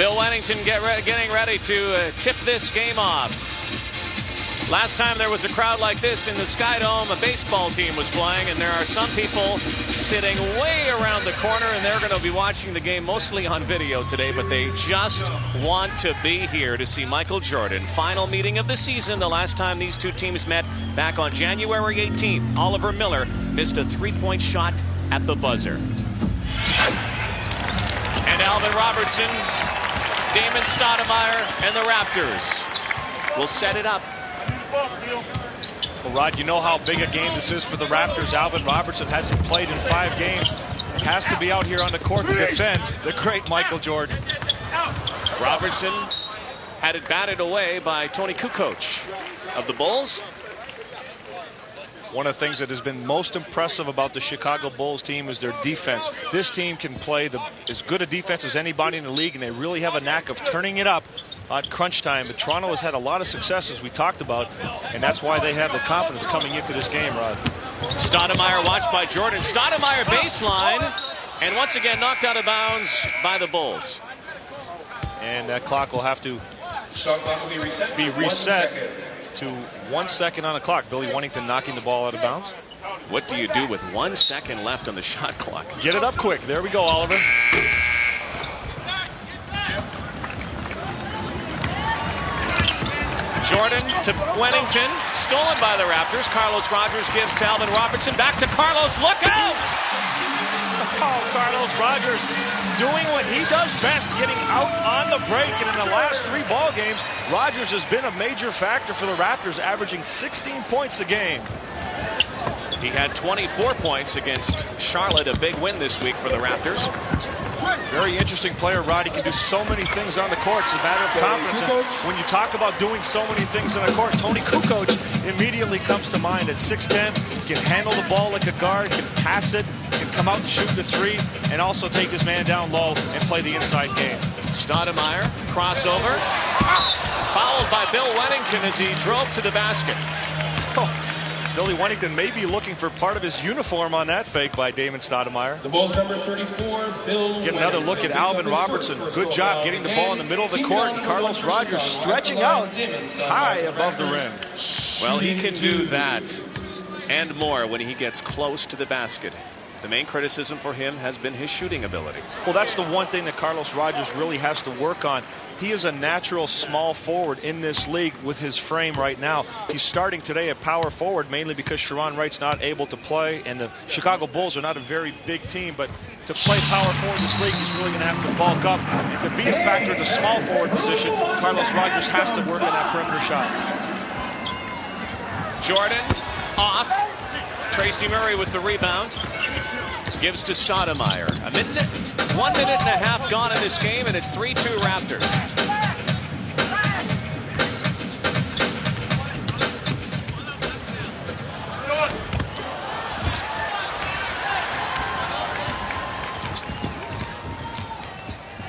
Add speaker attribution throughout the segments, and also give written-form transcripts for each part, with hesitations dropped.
Speaker 1: Bill Wennington getting ready to tip this game off. Last time there was a crowd like this in the Sky Dome, a baseball team was playing, and there are some people sitting way around the corner, and they're going to be watching the game mostly on video today, but they just want to be here to see Michael Jordan. Final meeting of the season, the last time these two teams met back on January 18th. Oliver Miller missed a three-point shot at the buzzer. And Alvin Robertson, Damon Stoudamire, and the Raptors will set it up.
Speaker 2: Well, Rod, you know how big a game this is for the Raptors. Alvin Robertson hasn't played in 5 games. Has to be out here on the court to defend the great Michael Jordan.
Speaker 1: Robertson had it batted away by Tony Kukoc of the Bulls.
Speaker 2: One of the things that has been most impressive about the Chicago Bulls team is their defense. This team can play as good a defense as anybody in the league, and they really have a knack of turning it up on crunch time. But Toronto has had a lot of success, as we talked about, and that's why they have the confidence coming into this game, Rod.
Speaker 1: Stoudamire watched by Jordan. Stoudamire baseline, and once again knocked out of bounds by the Bulls.
Speaker 2: And that clock will have to be reset to 1 second on the clock. Billy Wennington knocking the ball out of bounds.
Speaker 1: What do you do with 1 second left on the shot clock?
Speaker 2: Get it up quick. There we go, Oliver.
Speaker 1: Jordan to Wennington, stolen by the Raptors. Carlos Rogers gives to Alvin Robertson. Back to Carlos. Look out!
Speaker 2: Oh, Carlos Rogers doing what he does best, getting out on the break. And in the last 3 ball games, Rogers has been a major factor for the Raptors, averaging 16 points a game.
Speaker 1: He had 24 points against Charlotte, a big win this week for the Raptors.
Speaker 2: Very interesting player, Rod. He can do so many things on the court. It's a matter of confidence. And when you talk about doing so many things on the court, Tony Kukoc immediately comes to mind. At 6'10", can handle the ball like a guard, can pass it, can come out and shoot the 3, and also take his man down low and play the inside game.
Speaker 1: Stoudamire, crossover, fouled by Bill Wennington as he drove to the basket.
Speaker 2: Oh. Billy Wennington may be looking for part of his uniform on that fake by Damon Stoudamire.
Speaker 3: The Bulls number 34, Bill.
Speaker 2: Get another look at Alvin Robertson. Good job getting the ball in the middle of the court. And Carlos Rogers stretching out high above the rim.
Speaker 1: Well, he can do that and more when he gets close to the basket. The main criticism for him has been his shooting ability.
Speaker 2: Well, that's the one thing that Carlos Rogers really has to work on. He is a natural small forward in this league with his frame right now. He's starting today at power forward mainly because Sharon Wright's not able to play, and the Chicago Bulls are not a very big team, but to play power forward in this league, he's really going to have to bulk up. And to be a factor at the small forward position, Carlos Rogers has to work on that perimeter shot.
Speaker 1: Jordan off. Tracy Murray with the rebound. Gives to Stoudamire. 1 minute and a half gone in this game, and it's 3-2 Raptors.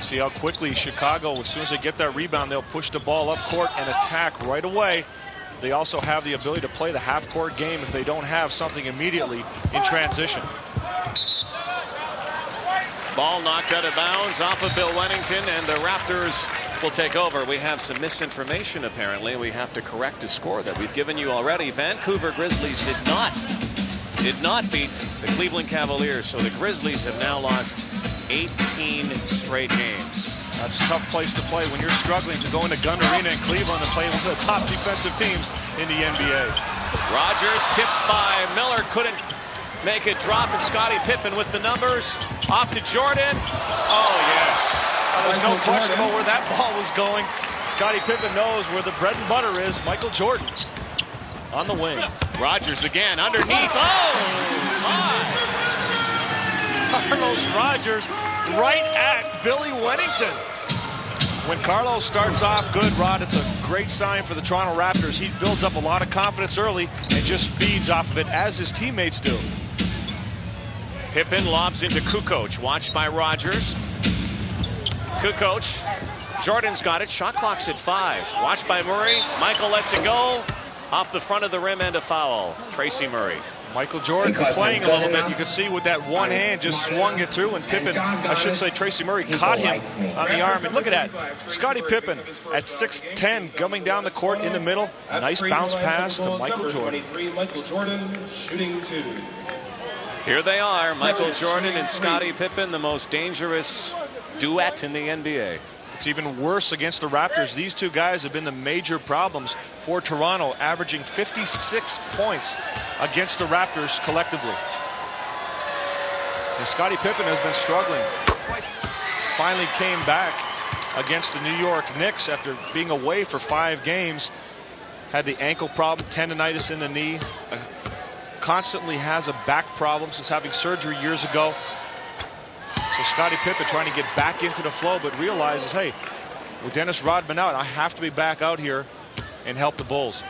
Speaker 2: See how quickly Chicago, as soon as they get that rebound, they'll push the ball up court and attack right away. They also have the ability to play the half-court game if they don't have something immediately in transition.
Speaker 1: Ball knocked out of bounds off of Bill Wennington, and the Raptors will take over. We have some misinformation, apparently. We have to correct a score that we've given you already. Vancouver Grizzlies did not beat the Cleveland Cavaliers, so the Grizzlies have now lost 18 straight games.
Speaker 2: That's a tough place to play when you're struggling to go into Gun Arena in Cleveland and play one of the top defensive teams in the NBA.
Speaker 1: Rogers tipped by Miller, couldn't make it drop, and Scottie Pippen with the numbers. Off to Jordan. Oh, yes.
Speaker 2: There's no question about where that ball was going. Scottie Pippen knows where the bread and butter is. Michael Jordan on the wing.
Speaker 1: Rogers again underneath. Oh, my.
Speaker 2: Carlos Rogers right at Billy Wennington. When Carlos starts off good, Rod, it's a great sign for the Toronto Raptors. He builds up a lot of confidence early and just feeds off of it, as his teammates do.
Speaker 1: Pippen lobs into Kukoc, watched by Rogers. Kukoc, Jordan's got it. Shot clock's at 5. Watched by Murray. Michael lets it go. Off the front of the rim and a foul. Tracy Murray.
Speaker 2: Michael Jordan playing a little bit. You can see with that one hand just swung it through, and Pippen, I should say Tracy Murray, caught him on the arm. And look at that. Scottie Pippen at 6'10", coming down the court in the middle. Nice bounce pass to Michael Jordan.
Speaker 3: Michael Jordan shooting 2.
Speaker 1: Here they are, Michael Jordan and Scottie Pippen, the most dangerous duet in the NBA.
Speaker 2: It's even worse against the Raptors. These two guys have been the major problems for Toronto, averaging 56 points against the Raptors collectively. And Scottie Pippen has been struggling. Finally came back against the New York Knicks after being away for 5 games. Had the ankle problem, tendonitis in the knee. Constantly has a back problem since having surgery years ago. So Scottie Pippen trying to get back into the flow, but realizes, hey, with Dennis Rodman out, I have to be back out here and help the Bulls.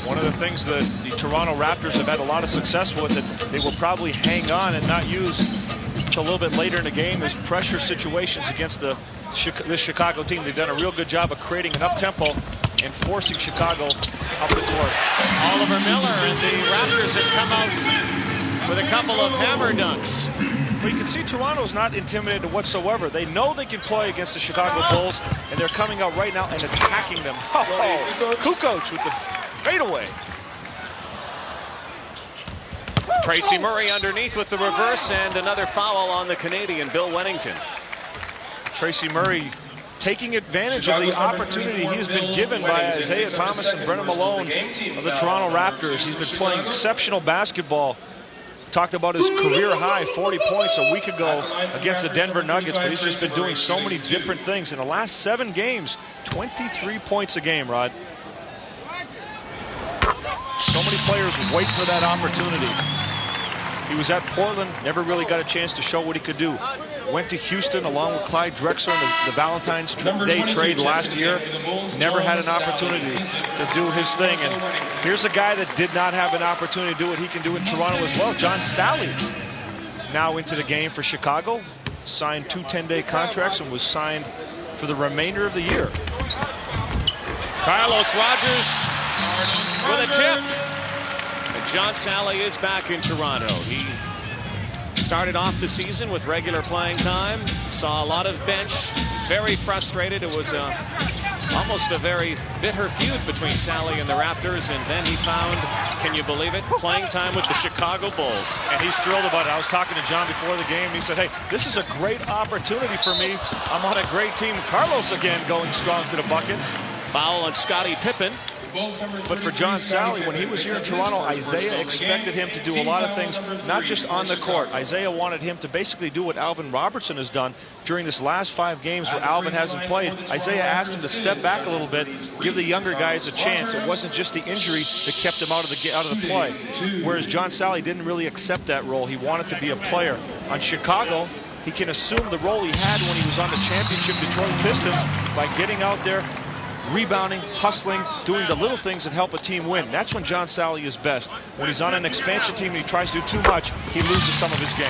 Speaker 2: One of the things that the Toronto Raptors have had a lot of success with, that they will probably hang on and not use until a little bit later in the game, is pressure situations against this Chicago team. They've done a real good job of creating an up-tempo and forcing Chicago up the court.
Speaker 1: Oliver Miller and the Raptors have come out with a couple of hammer dunks.
Speaker 2: But you can see Toronto's not intimidated whatsoever. They know they can play against the Chicago Bulls, and they're coming out right now and attacking them. Oh, Kukoc with the fadeaway.
Speaker 1: Tracy Murray underneath with the reverse, and another foul on the Canadian, Bill Wennington.
Speaker 2: Tracy Murray taking advantage of the opportunity he's been given by Isaiah Thomas and Brennan Malone of the Toronto Raptors. He's been playing exceptional basketball. Talked about his career high 40 points a week ago against the Denver Nuggets, but he's just been doing so many different things. In the last 7 games, 23 points a game, Rod. So many players wait for that opportunity. He was at Portland, never really got a chance to show what he could do. Went to Houston along with Clyde Drexler in the Valentine's Day trade last year. Never had an opportunity to do his thing. And here's a guy that did not have an opportunity to do what he can do in Toronto as well. John Salley now into the game for Chicago. Signed 2 10-day contracts and was signed for the remainder of the year.
Speaker 1: Carlos Rogers with a tip. And John Salley is back in Toronto. He started off the season with regular playing time, saw a lot of bench, very frustrated. It was almost a very bitter feud between Salley and the Raptors, and then he found, can you believe it, playing time with the Chicago Bulls.
Speaker 2: And he's thrilled about it. I was talking to John before the game. He said, hey, this is a great opportunity for me. I'm on a great team. Carlos again going strong to the bucket.
Speaker 1: Foul on Scottie Pippen.
Speaker 2: But for John Salley, when he was here in Toronto, Isaiah expected him to do a lot of things, not just on the court. Isaiah wanted him to basically do what Alvin Robertson has done during this last 5 games where Alvin hasn't played. Isaiah asked him to step back a little bit, give the younger guys a chance. It wasn't just the injury that kept him out of the play. Whereas John Salley didn't really accept that role. He wanted to be a player. On Chicago, he can assume the role he had when he was on the championship Detroit Pistons by getting out there, rebounding, hustling, doing the little things that help a team win. That's when John Salley is best. When he's on an expansion team and he tries to do too much, he loses some of his game.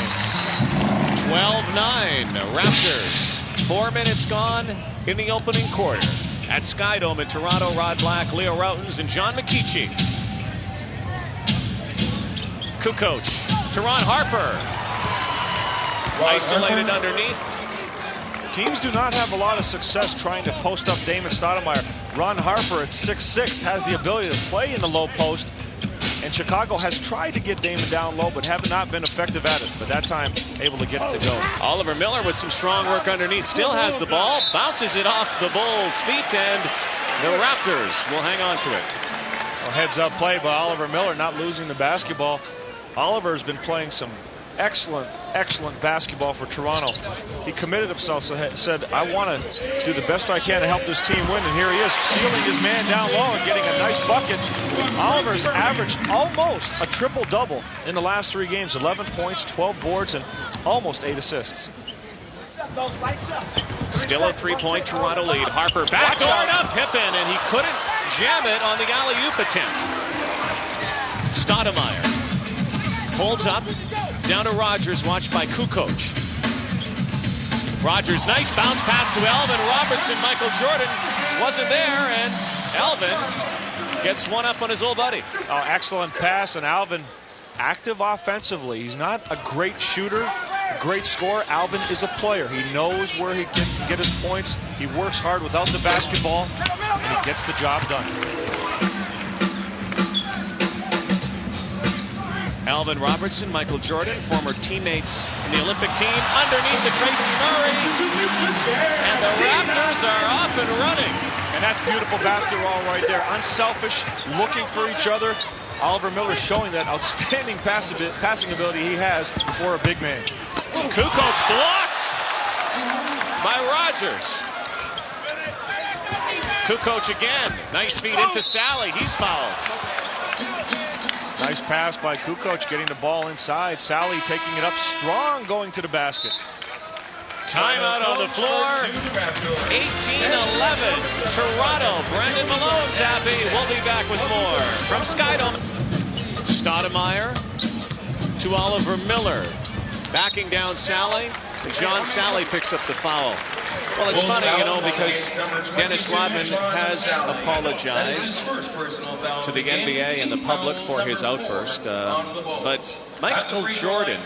Speaker 1: 12-9, Raptors. 4 minutes gone in the opening quarter. At Skydome in Toronto, Rod Black, Leo Routens, and John McKeechee. Kukoc, Teron Harper. Isolated underneath.
Speaker 2: Teams do not have a lot of success trying to post up Damon Stoudamire. Ron Harper at 6'6" has the ability to play in the low post, and Chicago has tried to get Damon down low but have not been effective at it, but that time able to get it to go.
Speaker 1: Oliver Miller with some strong work underneath, still has the ball, bounces it off the Bulls' feet, and the Raptors will hang on to it.
Speaker 2: Well, heads up play by Oliver Miller, not losing the basketball. Oliver's been playing some excellent basketball for Toronto. He committed himself, so said, I want to do the best I can to help this team win, and here he is, sealing his man down low and getting a nice bucket. Oliver's averaged almost a triple-double in the last 3 games, 11 points, 12 boards, and almost 8 assists.
Speaker 1: Still a 3-point Toronto lead. Harper backdoored up Pippen, and he couldn't jam it on the alley-oop attempt. Stoudamire holds up, Down to Rogers, watched by Kukoc. Rogers, nice bounce pass to Alvin Robertson. Michael Jordan wasn't there, and Alvin gets one up on his old buddy.
Speaker 2: Oh, excellent pass, and Alvin active offensively. He's not a great shooter, a great scorer. Alvin is a player. He knows where he can get his points. He works hard without the basketball, and he gets the job done.
Speaker 1: Alvin Robertson, Michael Jordan, former teammates in the Olympic team, underneath to Tracy Murray. And the Raptors are off and running.
Speaker 2: And that's beautiful basketball right there. Unselfish, looking for each other. Oliver Miller showing that outstanding passing ability he has for a big man.
Speaker 1: Kukoc blocked by Rogers. Kukoc again. Nice feed into Sally. He's fouled.
Speaker 2: Nice pass by Kukoc, getting the ball inside. Sally taking it up strong, going to the basket.
Speaker 1: Timeout on the floor. 18-11. Toronto. Brendan Malone's happy. We'll be back with more from SkyDome. Stoudamire to Oliver Miller. Backing down Sally. And John Sally picks up the foul. Well, it's funny, you know, because Dennis Rodman has apologized to the NBA and the public for his outburst. But Michael Jordan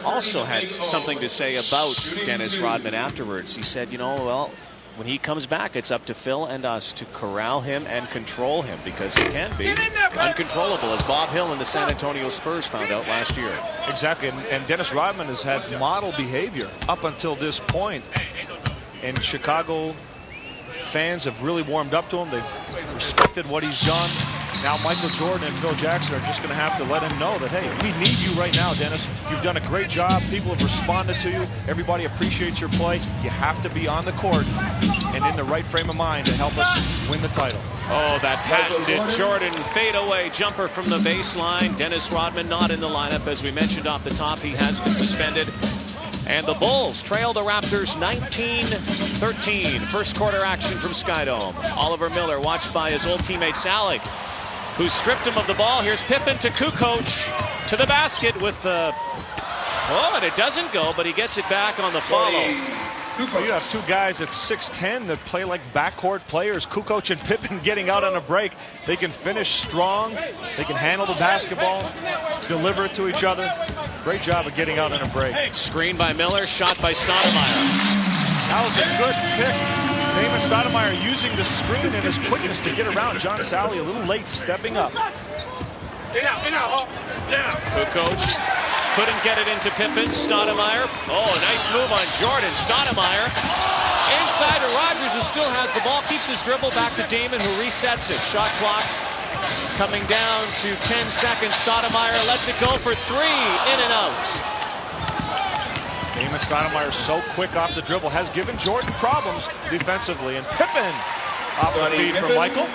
Speaker 1: also had something to say about Dennis Rodman afterwards. He said, you know, well, when he comes back, it's up to Phil and us to corral him and control him, because he can be uncontrollable, as Bob Hill and the San Antonio Spurs found out last year.
Speaker 2: Exactly, and Dennis Rodman has had model behavior up until this point. And Chicago fans have really warmed up to him. They've respected what he's done. Now Michael Jordan and Phil Jackson are just going to have to let him know that, hey, we need you right now, Dennis. You've done a great job. People have responded to you. Everybody appreciates your play. You have to be on the court and in the right frame of mind to help us win the title.
Speaker 1: Oh, that patented Jordan fadeaway jumper from the baseline. Dennis Rodman not in the lineup. As we mentioned off the top, he has been suspended. And the Bulls trail the Raptors 19-13. First quarter action from SkyDome. Oliver Miller, watched by his old teammate Sally, who stripped him of the ball. Here's Pippen to Kukoc to the basket with the... Oh, and it doesn't go, but he gets it back on the follow.
Speaker 2: Well, you have two guys at 6'10" that play like backcourt players. Kukoc and Pippen getting out on a break. They can finish strong. They can handle the basketball, deliver it to each other. Great job of getting out on a break.
Speaker 1: Screen by Miller, shot by Stoudamire.
Speaker 2: That was a good pick. Damon Stoudamire using the screen and his quickness to get around John Sally, a little late stepping up.
Speaker 1: Kukoc couldn't get it into Pippen. Stoudamire. Oh, nice move on Jordan. Stoudamire inside to Rogers, who still has the ball. Keeps his dribble back to Damon, who resets it. Shot clock coming down to 10 seconds. Stoudamire lets it go for three. In and out.
Speaker 2: Damon Stoudamire so quick off the dribble, has given Jordan problems defensively. And Pippen off the feed from Michael.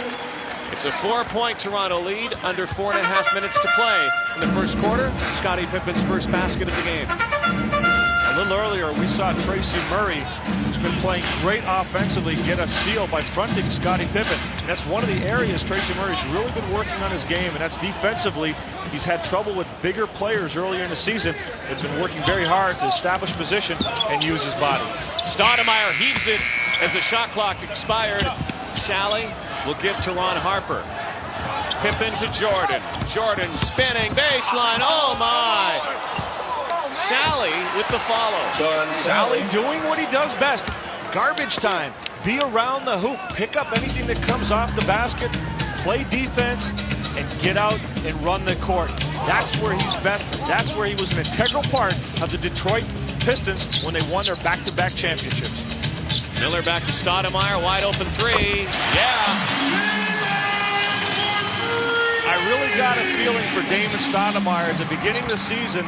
Speaker 1: It's a 4-point Toronto lead, under 4.5 minutes to play in the first quarter. Scottie Pippen's first basket of the game.
Speaker 2: A little earlier, we saw Tracy Murray, who's been playing great offensively, get a steal by fronting Scottie Pippen. And that's one of the areas Tracy Murray's really been working on his game, and that's defensively. He's had trouble with bigger players earlier in the season. They've been working very hard to establish position and use his body.
Speaker 1: Stoudamire heaves it as the shot clock expired. Sally will give to Ron Harper. Pippen to Jordan. Jordan spinning baseline. Oh my! Sally with the follow.
Speaker 2: Sally doing what he does best. Garbage time. Be around the hoop. Pick up anything that comes off the basket. Play defense and get out and run the court. That's where he's best. That's where he was an integral part of the Detroit Pistons when they won their back-to-back championships.
Speaker 1: Miller back to Stoudamire, wide open three. Yeah.
Speaker 2: I really got a feeling for Damon Stoudamire at the beginning of the season.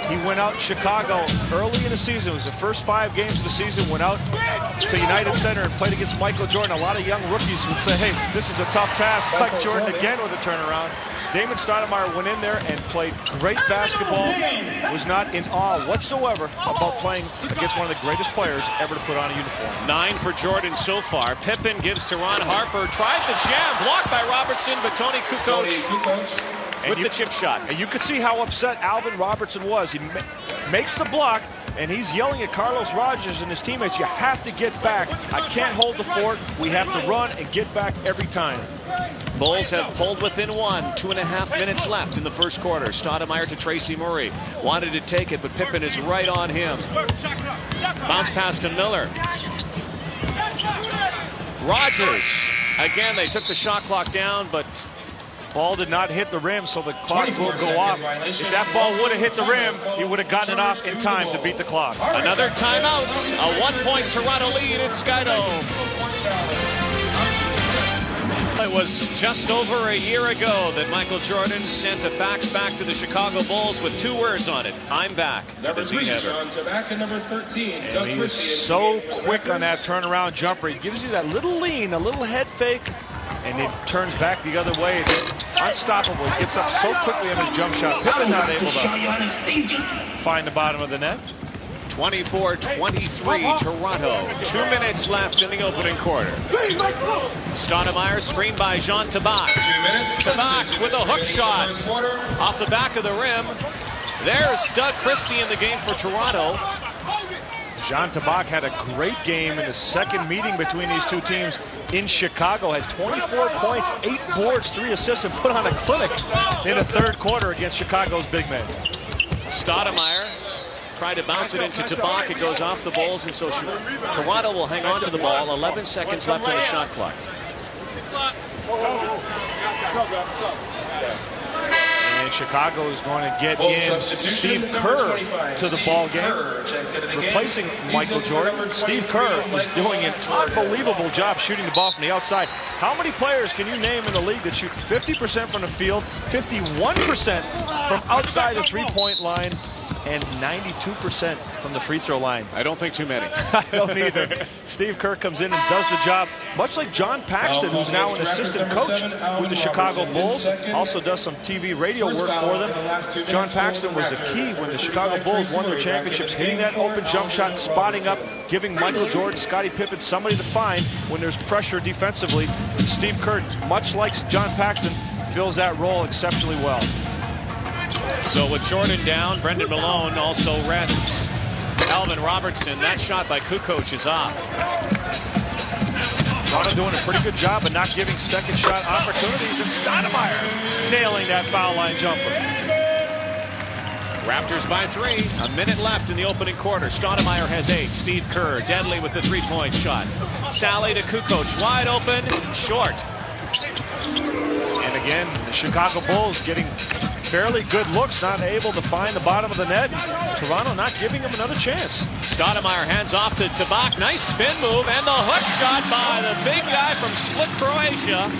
Speaker 2: He went out in Chicago early in the season. It was the first 5 games of the season. Went out to United Center and played against Michael Jordan. A lot of young rookies would say, hey, this is a tough task. Mike Jordan again with a turnaround. Damon Stoudamire went in there and played great basketball. Was not in awe whatsoever about playing against one of the greatest players ever to put on a uniform.
Speaker 1: 9 for Jordan so far. Pippen gives to Ron Harper. Tried the jam. Blocked by Robertson, but Tony Kukoc with the chip shot.
Speaker 2: And you could see how upset Alvin Robertson was. He makes the block, and he's yelling at Carlos Rogers and his teammates, you have to get back. I can't hold the fort. We have to run and get back every time.
Speaker 1: Bulls have pulled within one. 2.5 minutes left in the first quarter. Stoudamire to Tracy Murray. Wanted to take it, but Pippen is right on him. Bounce pass to Miller. Rogers. Again, they took the shot clock down, but
Speaker 2: ball did not hit the rim, so the clock will go off. If that ball would have hit the rim, he would have gotten it off in time to beat the clock.
Speaker 1: Another timeout. A 1-point Toronto lead at SkyDome. It was just over a year ago that Michael Jordan sent a fax back to the Chicago Bulls with 2 words on it. I'm back.
Speaker 3: Number 3, John Tabak, and number 13,
Speaker 2: and he was so quick on that turnaround jumper. He gives you that little lean, a little head fake, and it turns back the other way. It's unstoppable. He gets up so quickly on his jump shot. Pippen not able to find the bottom of the net.
Speaker 1: 24-23 Toronto. 2 minutes left in the opening quarter. Stoudamire screened by Jean Tabak.
Speaker 3: 2 minutes.
Speaker 1: Tabak with a hook shot off the back of the rim. There's Doug Christie in the game for Toronto.
Speaker 2: Jean Tabak had a great game in the second meeting between these two teams in Chicago. Had 24 points, 8 boards, 3 assists, and put on a clinic in the third quarter against Chicago's big men.
Speaker 1: Stoudamire tried to bounce it into Tabak. It goes off the Bulls, and so Toronto will hang on to the ball. 11 seconds left on the shot clock.
Speaker 2: And Chicago is going to get in Steve Kerr to the ball game, replacing Michael Jordan. Steve Kerr is doing an unbelievable job shooting the ball from the outside. How many players can you name in the league that shoot 50% from the field, 51% from outside the three-point line, and 92% from the free throw line?
Speaker 1: I don't think too many.
Speaker 2: I don't either. Steve Kerr comes in and does the job, much like John Paxton, who's now an assistant coach with the Chicago Bulls, also does some TV radio work for them. John Paxton was the key when the Chicago Bulls won their championships, hitting that open jump shot, spotting up, giving Michael Jordan, Scottie Pippen somebody to find when there's pressure defensively. Steve Kerr, much like John Paxton, fills that role exceptionally well.
Speaker 1: So with Jordan down, Brendan Malone also rests Alvin Robertson. That shot by Kukoc is off.
Speaker 2: Toronto doing a pretty good job of not giving second shot opportunities, and Stoudamire nailing that foul line jumper.
Speaker 1: Raptors by 3. A minute left in the opening quarter. Stoudamire has 8. Steve Kerr deadly with the 3-point shot. Sally to Kukoc, wide open, short.
Speaker 2: And again, the Chicago Bulls getting fairly good looks, not able to find the bottom of the net. Toronto not giving him another chance.
Speaker 1: Stoudamire hands off to Tabak. Nice spin move, and the hook shot by the big guy from Split, Croatia.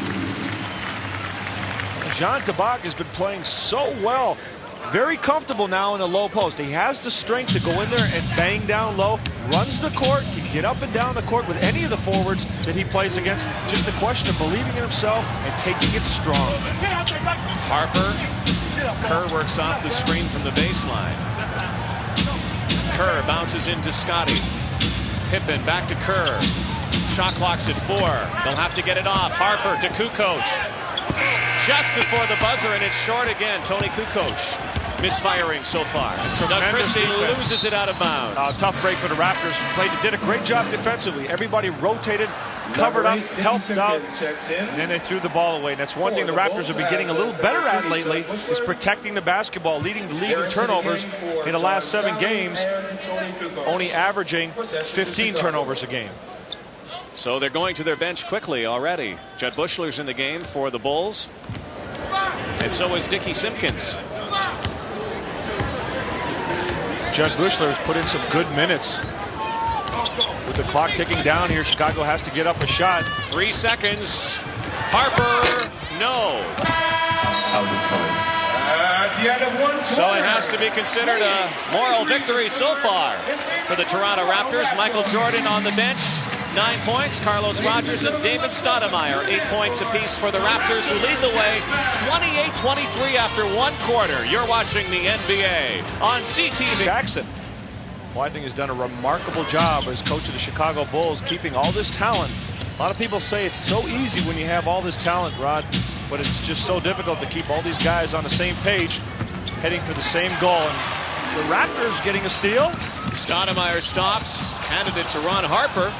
Speaker 2: Jean Tabak has been playing so well. Very comfortable now in the low post. He has the strength to go in there and bang down low. Runs the court, can get up and down the court with any of the forwards that he plays against. Just a question of believing in himself and taking it strong.
Speaker 1: Harper. Kerr works off the screen from the baseline. Kerr bounces into Scottie. Pippen back to Kerr. Shot clock's at 4. They'll have to get it off. Harper to Kukoc. Just before the buzzer, and it's short again. Tony Kukoc misfiring so far. Doug Christie loses it out of bounds.
Speaker 2: Tough break for the Raptors. Did a great job defensively. Everybody rotated, covered up, helped out, and then they threw the ball away. And that's one thing the Raptors have been getting a little better at lately, is protecting the basketball, leading the league in turnovers in the last 7 games, only averaging 15 turnovers a game.
Speaker 1: So they're going to their bench quickly already. Judd Bushler's in the game for the Bulls, and so is Dickie Simpkins.
Speaker 2: Judd Bushler has put in some good minutes. With the clock ticking down here, Chicago has to get up a shot.
Speaker 1: 3 seconds. Harper, no.
Speaker 3: At the end of 1 quarter.
Speaker 1: So it has to be considered a moral victory so far for the Toronto Raptors. Michael Jordan on the bench, 9 points. Carlos Rogers and David Stoudamire, 8 points apiece for the Raptors, who lead the way 28-23 after 1 quarter. You're watching the NBA on CTV.
Speaker 2: Jackson, who I think has done a remarkable job as coach of the Chicago Bulls, keeping all this talent. A lot of people say it's so easy when you have all this talent, Rod. but it's just so difficult to keep all these guys on the same page, heading for the same goal. And the Raptors getting a steal.
Speaker 1: Stoudamire stops, handed it to Ron Harper.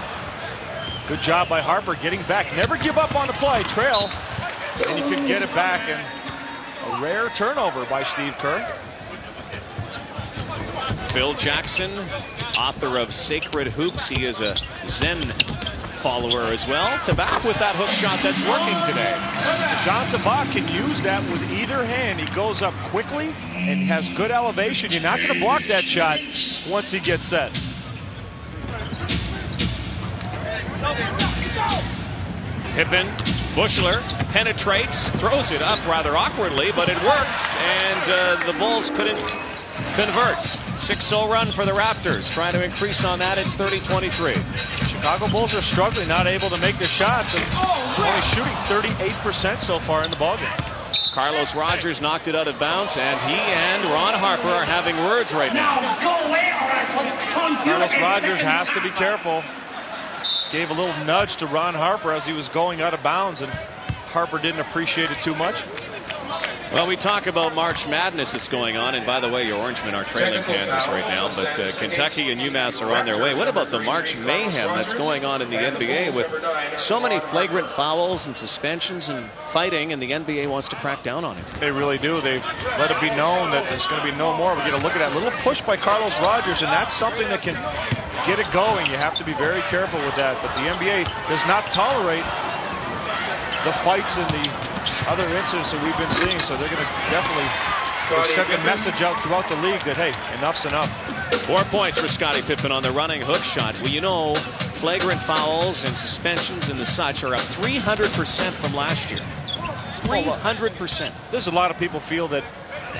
Speaker 2: Good job by Harper getting back. Never give up on the play. Trail, and you can get it back. And a rare turnover by Steve Kerr.
Speaker 1: Phil Jackson, author of Sacred Hoops. He is a Zen follower as well. Tabak with that hook shot that's working today.
Speaker 2: Jean Tabak can use that with either hand. He goes up quickly and has good elevation. You're not going to block that shot once he gets set.
Speaker 1: Pippen, Bushler penetrates, throws it up rather awkwardly, but it worked, and the Bulls couldn't convert. 6-0 run for the Raptors. Trying to increase on that. It's 30-23.
Speaker 2: Chicago Bulls are struggling, not able to make the shots, and only shooting 38% so far in the ballgame.
Speaker 1: Carlos Rogers knocked it out of bounds, and he and Ron Harper are having words right now.
Speaker 2: Carlos Rogers has to be careful. Gave a little nudge to Ron Harper as he was going out of bounds, and Harper didn't appreciate it too much.
Speaker 1: Well, we talk about March Madness that's going on, and by the way, your Orangemen are trailing Kansas right now, but Kentucky and UMass are on their way. What about the March mayhem that's going on in the NBA with so many flagrant fouls and suspensions and fighting, and the NBA wants to crack down on it?
Speaker 2: They really do. They've let it be known that there's going to be no more. We're going to look at that little push by Carlos Rogers, and that's something that can get it going. You have to be very careful with that, but the NBA does not tolerate the fights and the other incidents that we've been seeing, so they're going to definitely send the message out throughout the league that, hey, enough's enough.
Speaker 1: 4 points for Scottie Pippen on the running hook shot. Well, you know, flagrant fouls and suspensions and the such are up 300% from last year. 300%.
Speaker 2: There's a lot of people feel that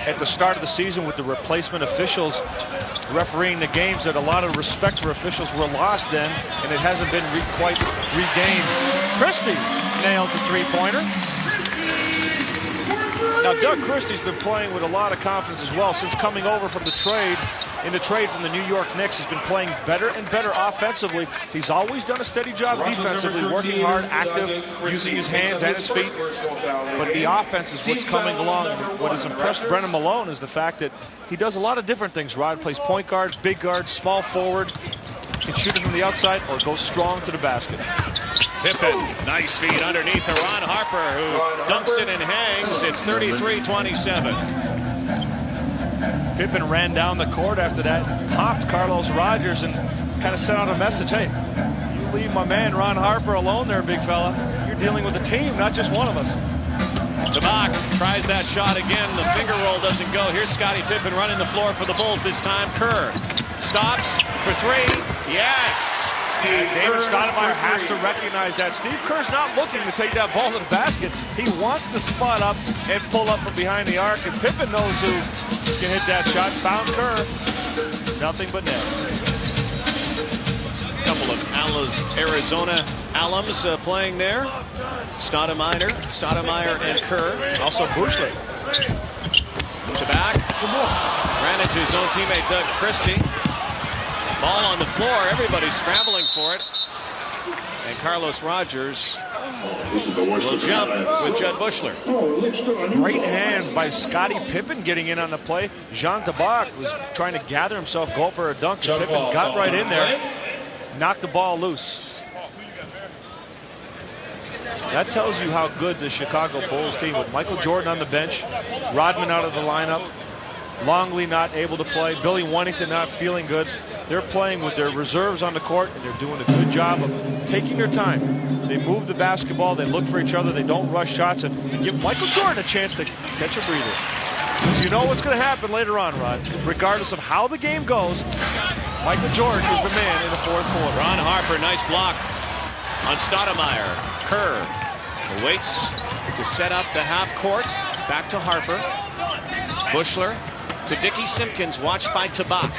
Speaker 2: at the start of the season with the replacement officials refereeing the games that a lot of respect for officials were lost then, and it hasn't been quite regained. Christie nails a three-pointer. Now, Doug Christie's been playing with a lot of confidence as well since coming over from the trade. In the trade from the New York Knicks, he's been playing better and better offensively. He's always done a steady job defensively, working hard, active, using his hands and his feet. But the offense is what's coming along. What has impressed Brennan Malone is the fact that he does a lot of different things. Rod plays point guard, big guard, small forward, can shoot it from the outside or go strong to the basket.
Speaker 1: Pippen, nice feed underneath to Ron Harper, who dunks it and hangs. It's 33-27.
Speaker 2: Pippen ran down the court after that, popped Carlos Rogers, and kind of sent out a message, hey, you leave my man Ron Harper alone there, big fella. You're dealing with a team, not just one of us.
Speaker 1: Tabak tries that shot again. The finger roll doesn't go. Here's Scottie Pippen running the floor for the Bulls this time. Kerr stops for three. Yes!
Speaker 2: David Stoudamire has to recognize that. Steve Kerr's not looking to take that ball to the basket. He wants to spot up and pull up from behind the arc, and Pippen knows who can hit that shot. Found Kerr. Nothing but net.
Speaker 1: A couple of Arizona alums playing there. Stoudamire and Kerr.
Speaker 2: Also Bushler.
Speaker 1: Tabak ran into his own teammate Doug Christie. Ball on the floor, everybody's scrambling for it. And Carlos Rogers will jump with Judd Bushler.
Speaker 2: Great hands by Scottie Pippen getting in on the play. Jean Tabak was trying to gather himself, go for a dunk. Pippen got right in there, knocked the ball loose. That tells you how good the Chicago Bulls team, with Michael Jordan on the bench, Rodman out of the lineup, Longley not able to play, Billy Wennington not feeling good. They're playing with their reserves on the court, and they're doing a good job of taking their time. They move the basketball, they look for each other, they don't rush shots, and give Michael Jordan a chance to catch a breather. Because you know what's going to happen later on, Rod. Regardless of how the game goes, Michael Jordan is the man in the fourth quarter.
Speaker 1: Ron Harper, nice block on Stoudamire. Kerr waits to set up the half court. Back to Harper. Bushler to Dickie Simpkins, watched by Tabak.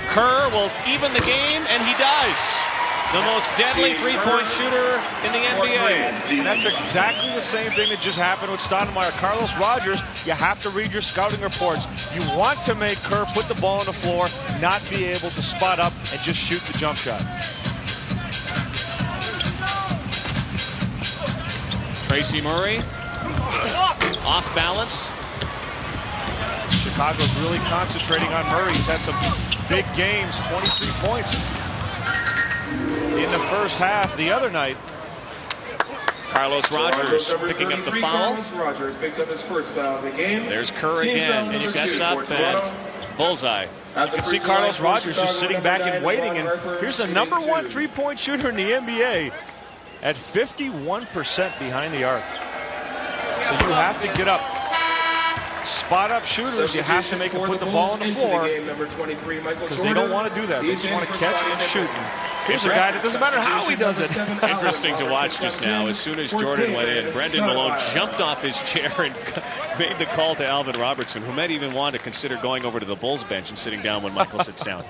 Speaker 1: Kerr will even the game, and he does. The most deadly three-point shooter in the NBA.
Speaker 2: And that's exactly the same thing that just happened with Stoudamire. Carlos Rogers, you have to read your scouting reports. You want to make Kerr put the ball on the floor, not be able to spot up and just shoot the jump shot.
Speaker 1: Tracy Murray, off balance.
Speaker 2: Chicago's really concentrating on Murray. He's had some big games, 23 points in the first half the other night.
Speaker 1: Carlos Rogers picking up the foul.
Speaker 3: Rogers picks up his first foul of the game.
Speaker 1: There's Kerr again. He sets up and bullseye.
Speaker 2: You can see Carlos Rogers just sitting back and waiting. And here's the #1 3-point shooter in the NBA at 51% behind the arc. So you have to get up. Spot up shooters, you have to make them put the ball on the floor because they don't want to do that. They just want to catch and shoot. Here's a guy that doesn't matter how he does it.
Speaker 1: Interesting to watch just now. As soon as Jordan went in, Brendan Malone jumped off his chair and made the call to Alvin Robertson, who might even want to consider going over to the Bulls bench and sitting down when Michael sits down.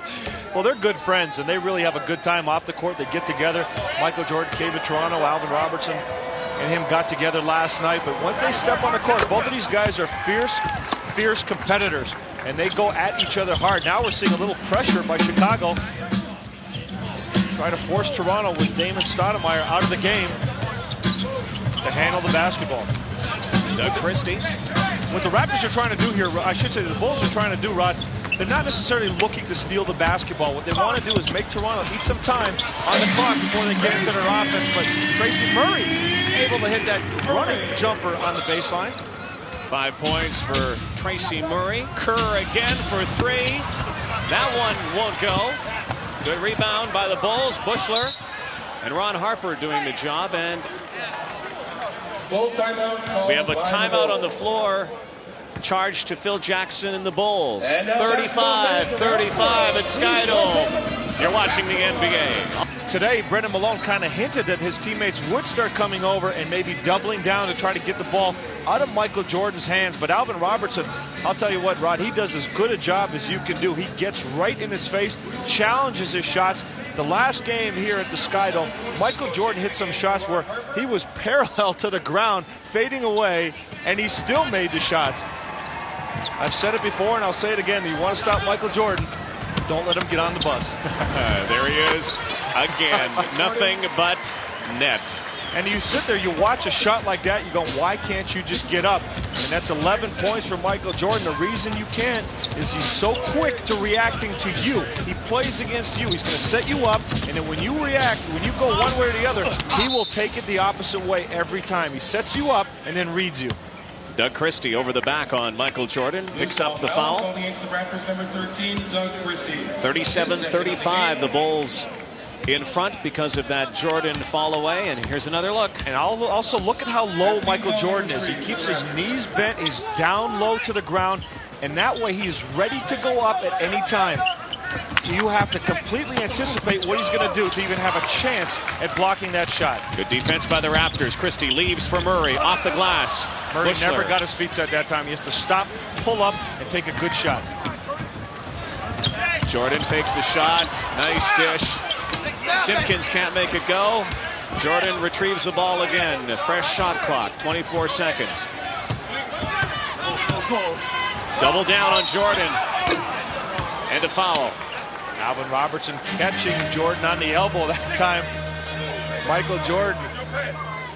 Speaker 2: Well, they're good friends, and they really have a good time off the court. They get together. Michael Jordan came to Toronto, Alvin Robertson and him got together last night. But when they step on the court, both of these guys are fierce competitors, and they go at each other hard. Now we're seeing a little pressure by Chicago. Try to force Toronto with Damon STOUDAMIRE out of the game to handle the basketball.
Speaker 1: Doug Christie.
Speaker 2: What the Raptors are trying to do here, I should say the Bulls are trying to do, Rod, they're not necessarily looking to steal the basketball. What they want to do is make Toronto eat some time on the clock before they get into their offense. But Tracy Murray able to hit that running jumper on the baseline.
Speaker 1: 5 points for Tracy Murray. Kerr again for 3. That one won't go. Good rebound by the Bulls. Bushler and Ron Harper doing the job. And
Speaker 3: full timeout.
Speaker 1: we have a timeout on the floor. Charged to Phil35-35 at Skydome. You're watching the NBA.
Speaker 2: Today, Brendan Malone kind of hinted that his teammates would start coming over and maybe doubling down to try to get the ball out of Michael Jordan's hands. But Alvin Robertson, I'll tell you what, Rod, he does as good a job as you can do. He gets right in his face, challenges his shots. The last game here at the Skydome, Michael Jordan hit some shots where he was parallel to the ground, fading away, and he still made the shots. I've said it before, and I'll say it again. You want to stop Michael Jordan, don't let him get on the bus.
Speaker 1: There he is again. Nothing but net.
Speaker 2: And you sit there, you watch a shot like that, you go, why can't you just get up? And that's 11 points for Michael Jordan. The reason you can't is he's so quick to reacting to you. He plays against you. He's going to set you up, and then when you react, when you go one way or the other, he will take it the opposite way every time. He sets you up and then reads you.
Speaker 1: Doug Christie over the back on Michael Jordan. Picks up the foul. 37-35, the Bulls in front because of that Jordan fall away. And here's another look.
Speaker 2: And also look at how low Michael Jordan is. He keeps his knees bent. He's down low to the ground. And that way he's ready to go up at any time. You have to completely anticipate what he's going to do to even have a chance at blocking that shot.
Speaker 1: Good defense by the Raptors. Christie leaves for Murray off the glass.
Speaker 2: Murray
Speaker 1: Bushler
Speaker 2: never got his feet set that time. He has to stop, pull up, and take a good shot.
Speaker 1: Jordan fakes the shot. Nice dish. Simpkins can't make it go. Jordan retrieves the ball again. Fresh shot clock, 24 seconds. Double down on Jordan. And a foul.
Speaker 2: Alvin Robertson catching Jordan on the elbow that time. Michael Jordan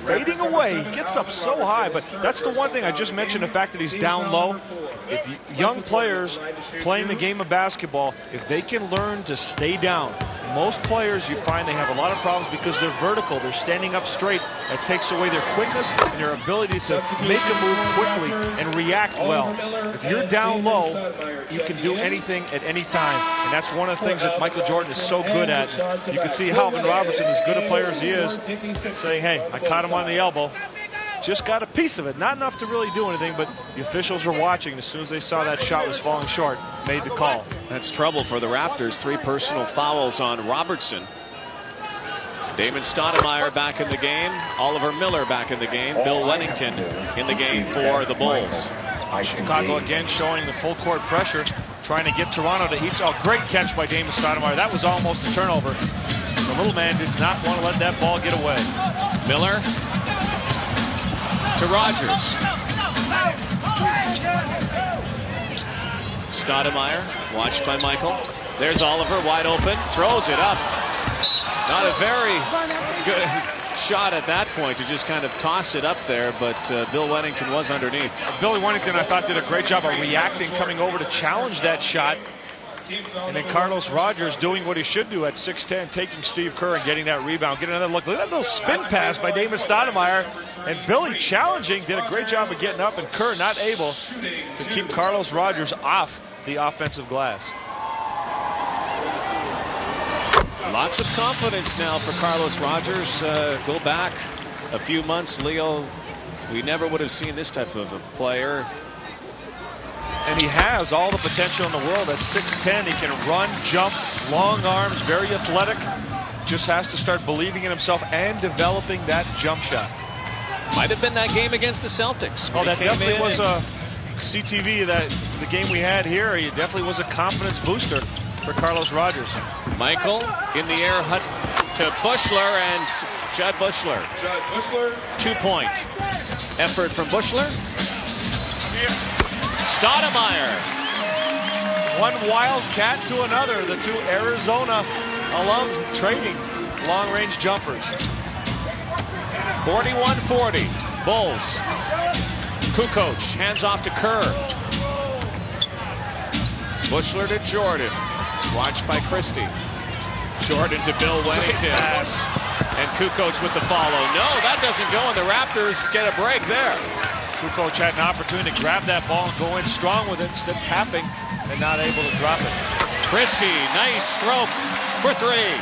Speaker 2: fading away. He gets up so high, but that's the one thing I just mentioned, the fact that he's down low. If young players playing the game of basketball, if they can learn to stay down, most players you find they have a lot of problems because they're vertical, they're standing up straight. That takes away their quickness and their ability to make a move quickly and react well. If you're down low, you can do anything at any time. And that's one of the things that Michael Jordan is so good at. You can see Alvin Robertson, as good a player as he is, saying, hey, I caught him on the elbow. Just got a piece of it. Not enough to really do anything, but the officials were watching. As soon as they saw that shot was falling short, made the call.
Speaker 1: That's trouble for the Raptors. 3 personal fouls on Robertson. Damon STOUDAMIRE back in the game. Oliver Miller back in the game. Bill Wennington in the game for the Bulls.
Speaker 2: Chicago again showing the full court pressure, trying to get Toronto to eat. Oh, great catch by Damon STOUDAMIRE. That was almost a turnover. The little man did not want to let that ball get away.
Speaker 1: Miller to Rogers. STOUDAMIRE, watched by Michael. There's Oliver, wide open, throws it up. Not a very good shot at that point to just kind of toss it up there, but Bill Wennington was underneath.
Speaker 2: Billy Wennington, I thought, did a great job of reacting, coming over to challenge that shot. And then Carlos Rogers doing what he should do at 6'10", taking Steve Kerr and getting that rebound. Get another look. Look at that little spin pass by Damon STOUDAMIRE. And Billy challenging, did a great job of getting up, and Kerr not able to keep Carlos Rogers off the offensive glass.
Speaker 1: Lots of confidence now for Carlos Rogers. Go back a few months, Leo. We never would have seen this type of a player.
Speaker 2: And he has all the potential in the world. At 6'10", he can run, jump, long arms, very athletic. Just has to start believing in himself and developing that jump shot.
Speaker 1: Might have been that game against the Celtics.
Speaker 2: Oh, that definitely was a CTV, that the game we had here. He definitely was a confidence booster for Carlos Rogers.
Speaker 1: Michael in the air, to Buechler, and Judd Buechler. 2-point effort from Buechler. STOUDAMIRE.
Speaker 2: One Wildcat to another. The two Arizona alums trading long-range jumpers.
Speaker 1: 41-40. Bulls. Kukoc hands off to Kerr. Buechler to Jordan. Watched by Christie. Jordan to Bill Wennington. And Kukoc with the follow. No, that doesn't go, and the Raptors get a break there.
Speaker 2: Kukoc had an opportunity to grab that ball and go in strong with it, instead tapping and not able to drop it.
Speaker 1: Christie, nice stroke for three.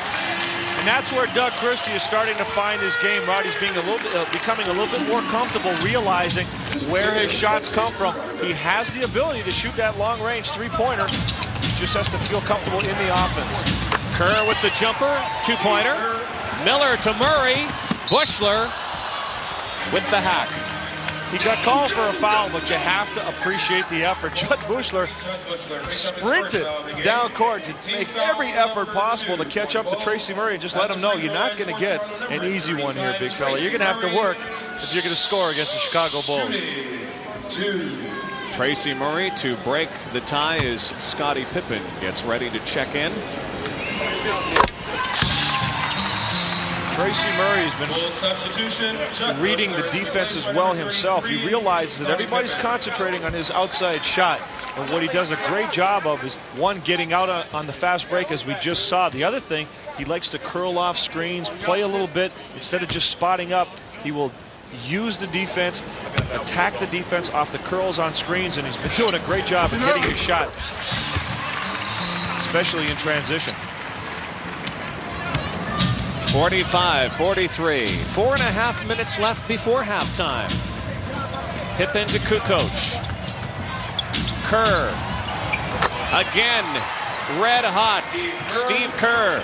Speaker 2: And that's where Doug Christie is starting to find his game. Roddy's being a little bit, becoming a little bit more comfortable, realizing where his shots come from. He has the ability to shoot that long-range three-pointer. Just has to feel comfortable in the offense.
Speaker 1: Kerr with the jumper, two-pointer. Miller to Murray. Buechler with the hack.
Speaker 2: He got called for a foul, but you have to appreciate the effort. Judd Buechler sprinted down court to make every effort possible to catch up to Tracy Murray and just let him know you're not going to get an easy one here, big fella. You're going to have to work if you're going to score against the Chicago Bulls.
Speaker 1: Tracy Murray to break the tie as Scottie Pippen gets ready to check in.
Speaker 2: Tracy Murray's been reading the defense as well himself. He realizes that everybody's concentrating on his outside shot. And what he does a great job of is, one, getting out on the fast break, as we just saw. The other thing, he likes to curl off screens, play a little bit. Instead of just spotting up, he will use the defense, attack the defense off the curls on screens, and he's been doing a great job of getting his shot, especially in transition.
Speaker 1: 45-43. 4.5 minutes left before halftime. Pippen to Kukoc. Kerr. Again, red hot. Steve Kerr.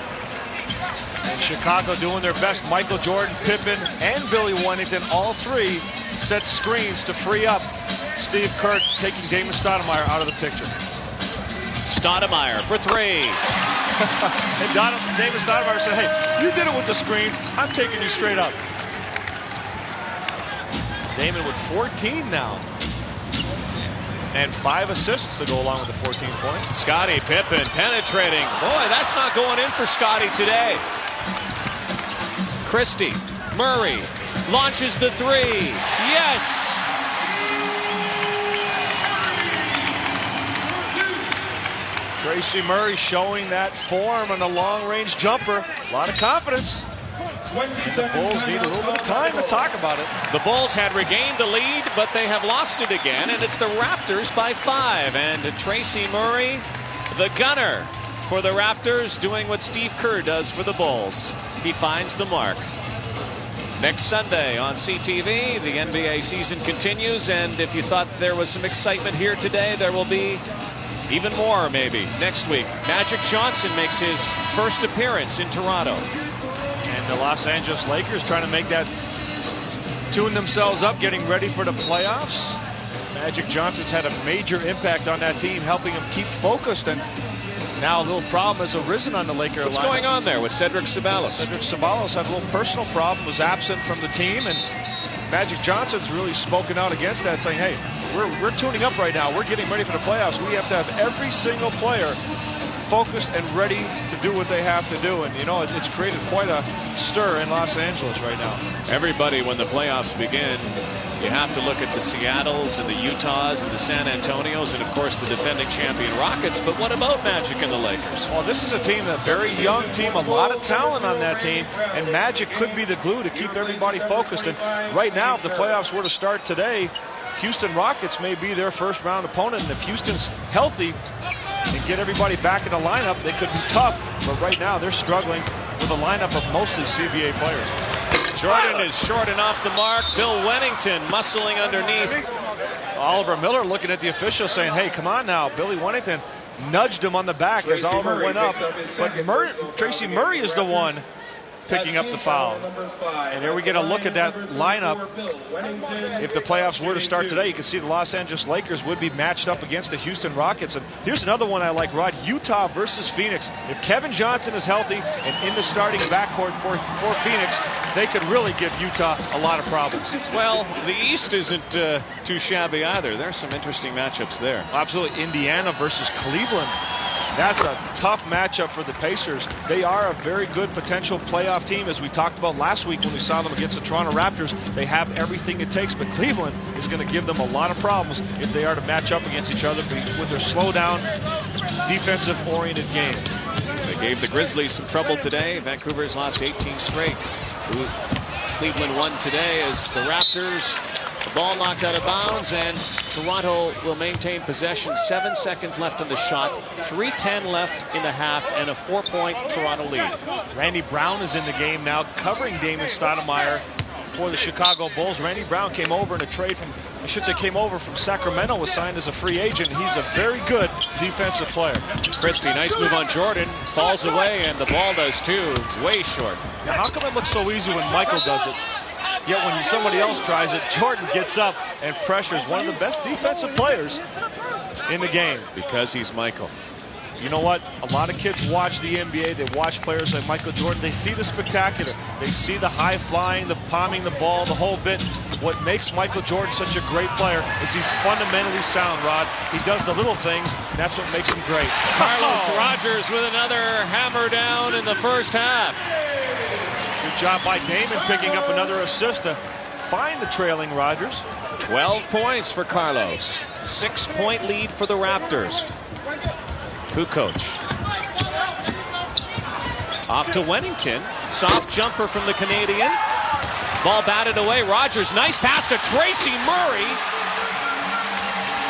Speaker 2: And Chicago doing their best. Michael Jordan, Pippen, and Billy Wennington, all three set screens to free up Steve Kerr, taking Damon STOUDAMIRE out of the picture.
Speaker 1: STOUDAMIRE for three.
Speaker 2: And Damon STOUDAMIRE said, hey, you did it with the screens. I'm taking you straight up. Damon with 14 now. And 5 assists to go along with the 14 points.
Speaker 1: Scottie Pippen penetrating. Boy, that's not going in for Scottie today. Christie. Murray launches the three. Yes!
Speaker 2: Tracy Murray showing that form on a long-range jumper. A lot of confidence. And the Bulls need a little bit of time to talk about it.
Speaker 1: The Bulls had regained the lead, but they have lost it again, and it's the Raptors by 5. And Tracy Murray, the gunner for the Raptors, doing what Steve Kerr does for the Bulls. He finds the mark. Next Sunday on CTV, the NBA season continues, and if you thought there was some excitement here today, there will be even more, maybe, next week. Magic Johnson makes his first appearance in Toronto.
Speaker 2: And the Los Angeles Lakers trying to make that, tune themselves up, getting ready for the playoffs. Magic Johnson's had a major impact on that team, helping them keep focused. And now a little problem has arisen on the Lakers.
Speaker 1: What's going on there with Cedric Ceballos?
Speaker 2: Cedric Ceballos had a little personal problem, was absent from the team, and Magic Johnson's really spoken out against that, saying, hey, we're tuning up right now. We're getting ready for the playoffs. We have to have every single player focused and ready to do what they have to do. And, you know, it's created quite a stir in Los Angeles right now.
Speaker 1: Everybody, when the playoffs begin, you have to look at the Seattles and the Utahs and the San Antonios and, of course, the defending champion Rockets. But what about Magic and the Lakers?
Speaker 2: Well, this is a team, a very young team, a lot of talent on that team, and Magic could be the glue to keep everybody focused. And right now, if the playoffs were to start today, Houston Rockets may be their first round opponent. And if Houston's healthy and get everybody back in the lineup, they could be tough. But right now, they're struggling with a lineup of mostly CBA players.
Speaker 1: Jordan is short and off the mark. Bill Wennington muscling underneath.
Speaker 2: Oliver Miller looking at the official saying, hey, come on now. Billy Wennington nudged him on the back as Oliver went up. But Tracy Murray is the one picking up the foul. And here we get a look at that lineup. If the playoffs were to start today, you can see the Los Angeles Lakers would be matched up against the Houston Rockets. And here's another one I like, Rod. Utah versus Phoenix. If Kevin Johnson is healthy and in the starting backcourt for Phoenix, they could really give Utah a lot of problems.
Speaker 1: Well, the East isn't too shabby either. There's some interesting matchups there.
Speaker 2: Absolutely. Indiana versus Cleveland. That's a tough matchup for the Pacers. They are a very good potential playoff team, as we talked about last week when we saw them against the Toronto Raptors. They have everything it takes, but Cleveland is going to give them a lot of problems if they are to match up against each other with their slow-down, defensive-oriented game.
Speaker 1: They gave the Grizzlies some trouble today. Vancouver's lost 18 straight. Cleveland won today as the Raptors. The ball knocked out of bounds, and Toronto will maintain possession. 7 seconds left in the shot. 3:10 left in the half, and a 4-point Toronto lead.
Speaker 2: Randy Brown is in the game now, covering Damon Stoudamire for the Chicago Bulls. Randy Brown came over in a trade from, I should say, came over from Sacramento, was signed as a free agent. He's a very good defensive player.
Speaker 1: Christie, nice move on Jordan. Falls away, and the ball does too. Way short.
Speaker 2: Now, how come it looks so easy when Michael does it? Yet when somebody else tries it, Jordan gets up and pressures one of the best defensive players in the game.
Speaker 1: Because he's Michael.
Speaker 2: You know what? A lot of kids watch the NBA. They watch players like Michael Jordan. They see the spectacular. They see the high flying, the palming the ball, the whole bit. What makes Michael Jordan such a great player is he's fundamentally sound, Rod. He does the little things, and that's what makes him great.
Speaker 1: Carlos Rogers with another hammer down in the first half.
Speaker 2: Good job by Damon picking up another assist to find the trailing Rogers.
Speaker 1: 12 points for Carlos. 6-point lead for the Raptors. Kukoc. Off to Wennington. Soft jumper from the Canadian. Ball batted away. Rogers, nice pass to Tracy Murray.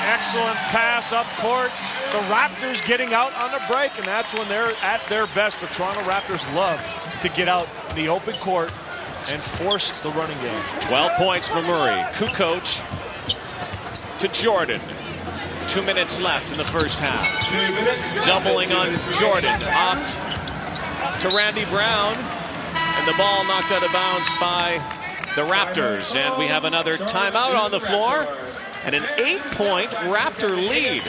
Speaker 2: Excellent pass up court. The Raptors getting out on the break, and that's when they're at their best. The Toronto Raptors love to get out in the open court and force the running game.
Speaker 1: 12 points for Murray. Kukoc to Jordan. 2 minutes left in the first half. Doubling on Jordan. Off to Randy Brown. And the ball knocked out of bounds by the Raptors. And we have another timeout on the floor. And an 8-point Raptor lead.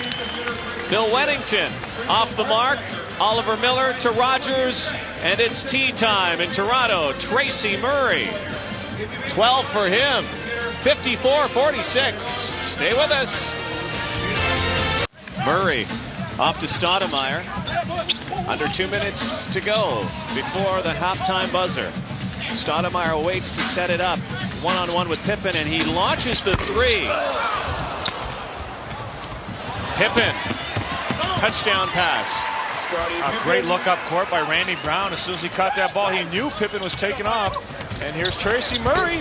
Speaker 1: Bill Wennington off the mark. Oliver Miller to Rogers. And it's tea time in Toronto. Tracy Murray. 12 for him. 54-46. Stay with us. Murray off to Stoudamire. Under 2 minutes to go before the halftime buzzer. Stoudamire waits to set it up. One-on-one with Pippen, and he launches the three. Pippen. Touchdown pass.
Speaker 2: A great look up court by Randy Brown. As soon as he caught that ball, he knew Pippen was taking off. And here's Tracy Murray.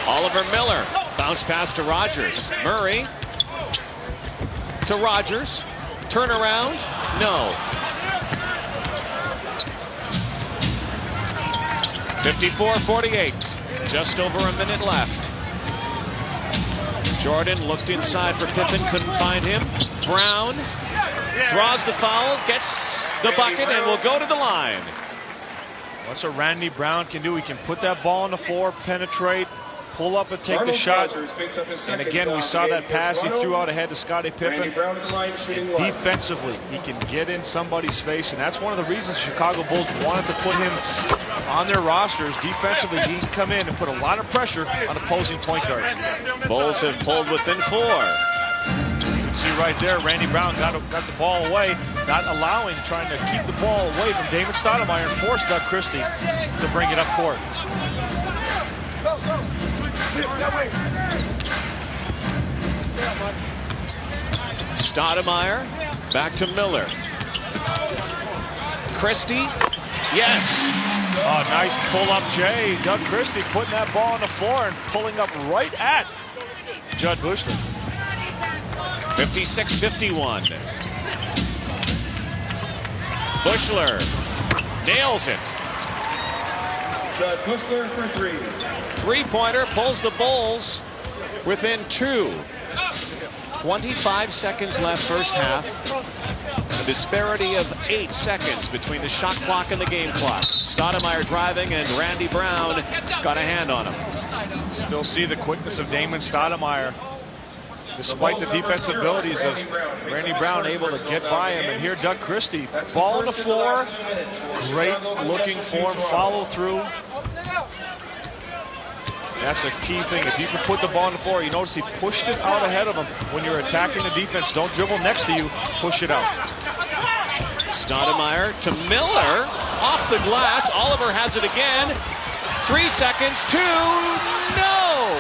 Speaker 1: Oliver Miller. Bounce pass to Rogers. Murray to Rogers. Turnaround. No. 54-48. Just over a minute left. Jordan looked inside for Pippen. Couldn't find him. Brown draws the foul. Gets the bucket and will go to the line.
Speaker 2: That's what Randy Brown can do. He can put that ball on the floor, penetrate, pull up and take the shot. And again, we saw that pass he threw out ahead to Scottie Pippen. And defensively, he can get in somebody's face, and that's one of the reasons Chicago Bulls wanted to put him on their rosters. Defensively, he can come in and put a lot of pressure on opposing point guards.
Speaker 1: Bulls have pulled within 4.
Speaker 2: You can see right there, Randy Brown got the ball away. Now not allowing, trying to keep the ball away from Damon Stoudamire and force Doug Christie to bring it up court.
Speaker 1: Stoudamire back to Miller. Christie, yes.
Speaker 2: Oh, nice pull-up, Jay. Doug Christie putting that ball on the floor and pulling up right at Judd Bushler.
Speaker 1: 56-51. Bushler nails it.
Speaker 3: Judd Bushler for three.
Speaker 1: Three-pointer pulls the Bulls within 2. 25 seconds left first half. A disparity of 8 seconds between the shot clock and the game clock. Stoudamire driving, and Randy Brown got a hand on him.
Speaker 2: Still see the quickness of Damon Stoudamire, despite the defensive abilities of Randy Brown, able to get by him. And here Doug Christie, ball on the floor, great looking form, follow through. That's a key thing. If you can put the ball on the floor, you notice he pushed it out ahead of him. When you're attacking the defense, don't dribble next to you, push it out.
Speaker 1: Stoudamire to Miller, off the glass. Oliver has it again. 3 seconds, 2, no!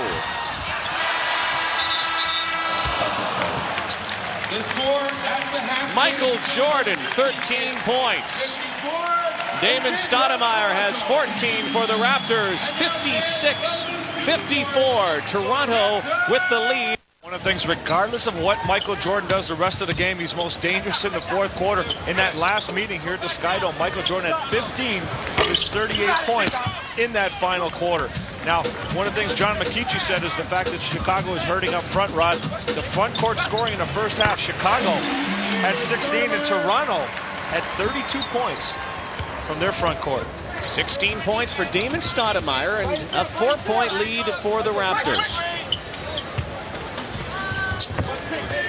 Speaker 3: The score at the half.
Speaker 1: Michael Jordan, 13 points. Damon Stoudamire has 14 for the Raptors. 56-54. Toronto with the lead.
Speaker 2: One of the things, regardless of what Michael Jordan does the rest of the game, he's most dangerous in the fourth quarter. In that last meeting here at the Skydome, Michael Jordan had 15 of his 38 points in that final quarter. Now, one of the things John McKeechee said is the fact that Chicago is hurting up front, Rod. The front court scoring in the first half, Chicago had 16 and Toronto had 32 points from their front court.
Speaker 1: 16 points for Damon Stoudamire and a 4-point lead for the Raptors.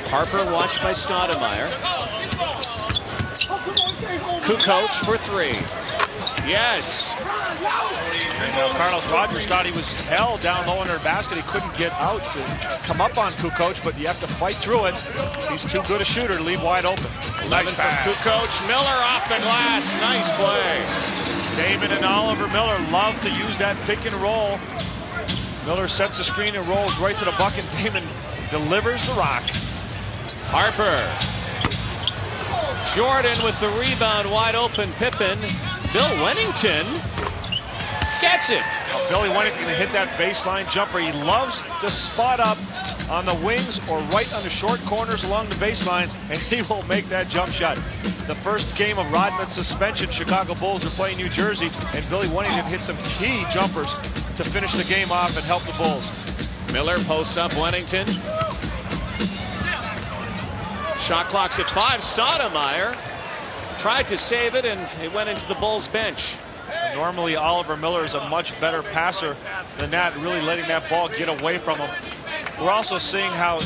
Speaker 1: Harper watched by Stoudamire. Kukoc for 3. Yes.
Speaker 2: Carlos Rogers thought he was held down low under the basket. He couldn't get out to come up on Kukoc, but you have to fight through it. He's too good a shooter to leave wide open.
Speaker 1: 11 from Kukoc. Miller off the glass. Nice play.
Speaker 2: Damon and Oliver Miller love to use that pick and roll. Miller sets the screen and rolls right to the bucket. Damon delivers the rock.
Speaker 1: Harper. Jordan with the rebound, wide open. Pippen. Bill Wennington gets it.
Speaker 2: Billy Wennington going to hit that baseline jumper. He loves to spot up on the wings or right on the short corners along the baseline, and he will make that jump shot. The first game of Rodman's suspension, Chicago Bulls are playing New Jersey, and Billy Wennington hit some key jumpers to finish the game off and help the Bulls.
Speaker 1: Miller posts up Wennington. Shot clock's at 5. Stoudamire tried to save it, and it went into the Bulls bench.
Speaker 2: Normally, Oliver Miller is a much better passer than that, really letting that ball get away from him. We're also seeing how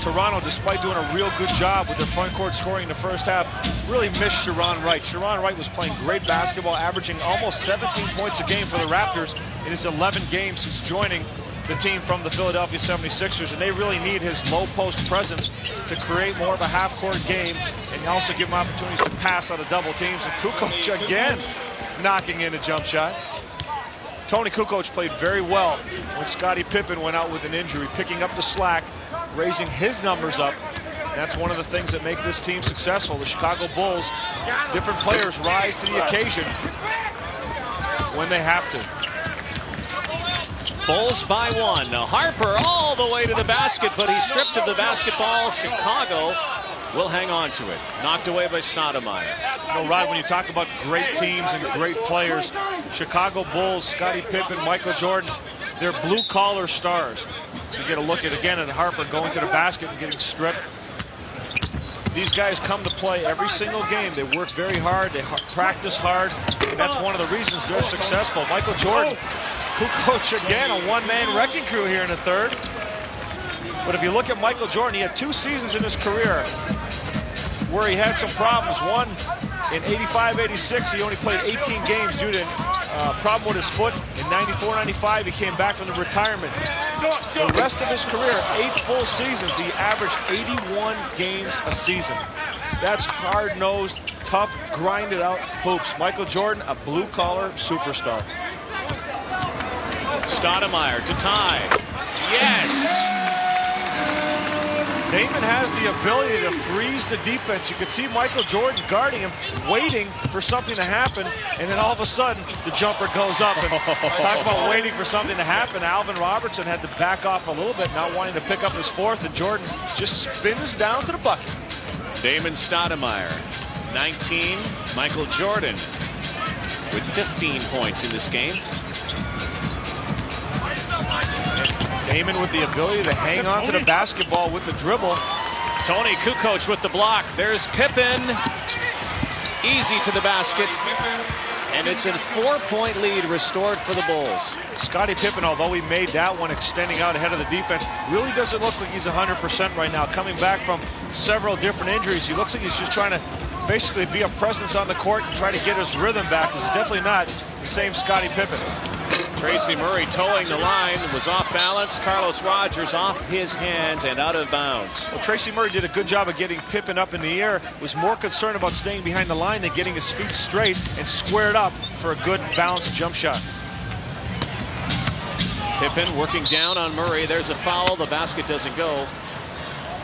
Speaker 2: Toronto, despite doing a real good job with their front court scoring in the first half, really missed Sharon Wright. Sharon Wright was playing great basketball, averaging almost 17 points a game for the Raptors in his 11 games since joining the team from the Philadelphia 76ers, and they really need his low post presence to create more of a half-court game and also give him opportunities to pass out of double teams. And Kukoc again knocking in a jump shot. Tony Kukoc played very well when Scottie Pippen went out with an injury, picking up the slack, raising his numbers up. That's one of the things that make this team successful. The Chicago Bulls, different players rise to the occasion when they have to.
Speaker 1: Bulls by 1. Harper all the way to the basket, but he's stripped of the basketball. Chicago will hang on to it. Knocked away by Stoudamire.
Speaker 2: You know, Rod, when you talk about great teams and great players, Chicago Bulls, Scottie Pippen, Michael Jordan, they're blue-collar stars. So you get a look at, again, at Harper going to the basket and getting stripped. These guys come to play every single game. They work very hard. They practice hard. And that's one of the reasons they're successful. Michael Jordan, Kukoc again, a one-man wrecking crew here in the third. But if you look at Michael Jordan, he had 2 seasons in his career where he had some problems. One, in 85-86, he only played 18 games due to a problem with his foot. In 94-95, he came back from the retirement. The rest of his career, 8 full seasons, he averaged 81 games a season. That's hard-nosed, tough, grinded-out hoops. Michael Jordan, a blue-collar superstar.
Speaker 1: Stoudamire to tie. Yes!
Speaker 2: Damon has the ability to freeze the defense. You can see Michael Jordan guarding him, waiting for something to happen, and then all of a sudden, the jumper goes up. And talk about waiting for something to happen. Alvin Robertson had to back off a little bit, not wanting to pick up his fourth, and Jordan just spins down to the bucket.
Speaker 1: Damon Stoudamire, 19. Michael Jordan with 15 points in this game.
Speaker 2: Damon with the ability to hang on to the basketball with the dribble.
Speaker 1: Tony Kukoc with the block. There's Pippen. Easy to the basket. And it's a 4-point lead restored for the Bulls.
Speaker 2: Scottie Pippen, although he made that one extending out ahead of the defense, really doesn't look like he's 100% right now. Coming back from several different injuries, he looks like he's just trying to basically be a presence on the court and try to get his rhythm back. He's definitely not the same Scottie Pippen.
Speaker 1: Tracy Murray towing the line, was off balance. Carlos Rogers off his hands and out of bounds.
Speaker 2: Well, Tracy Murray did a good job of getting Pippen up in the air, was more concerned about staying behind the line than getting his feet straight and squared up for a good balanced jump shot.
Speaker 1: Pippen working down on Murray. There's a foul. The basket doesn't go.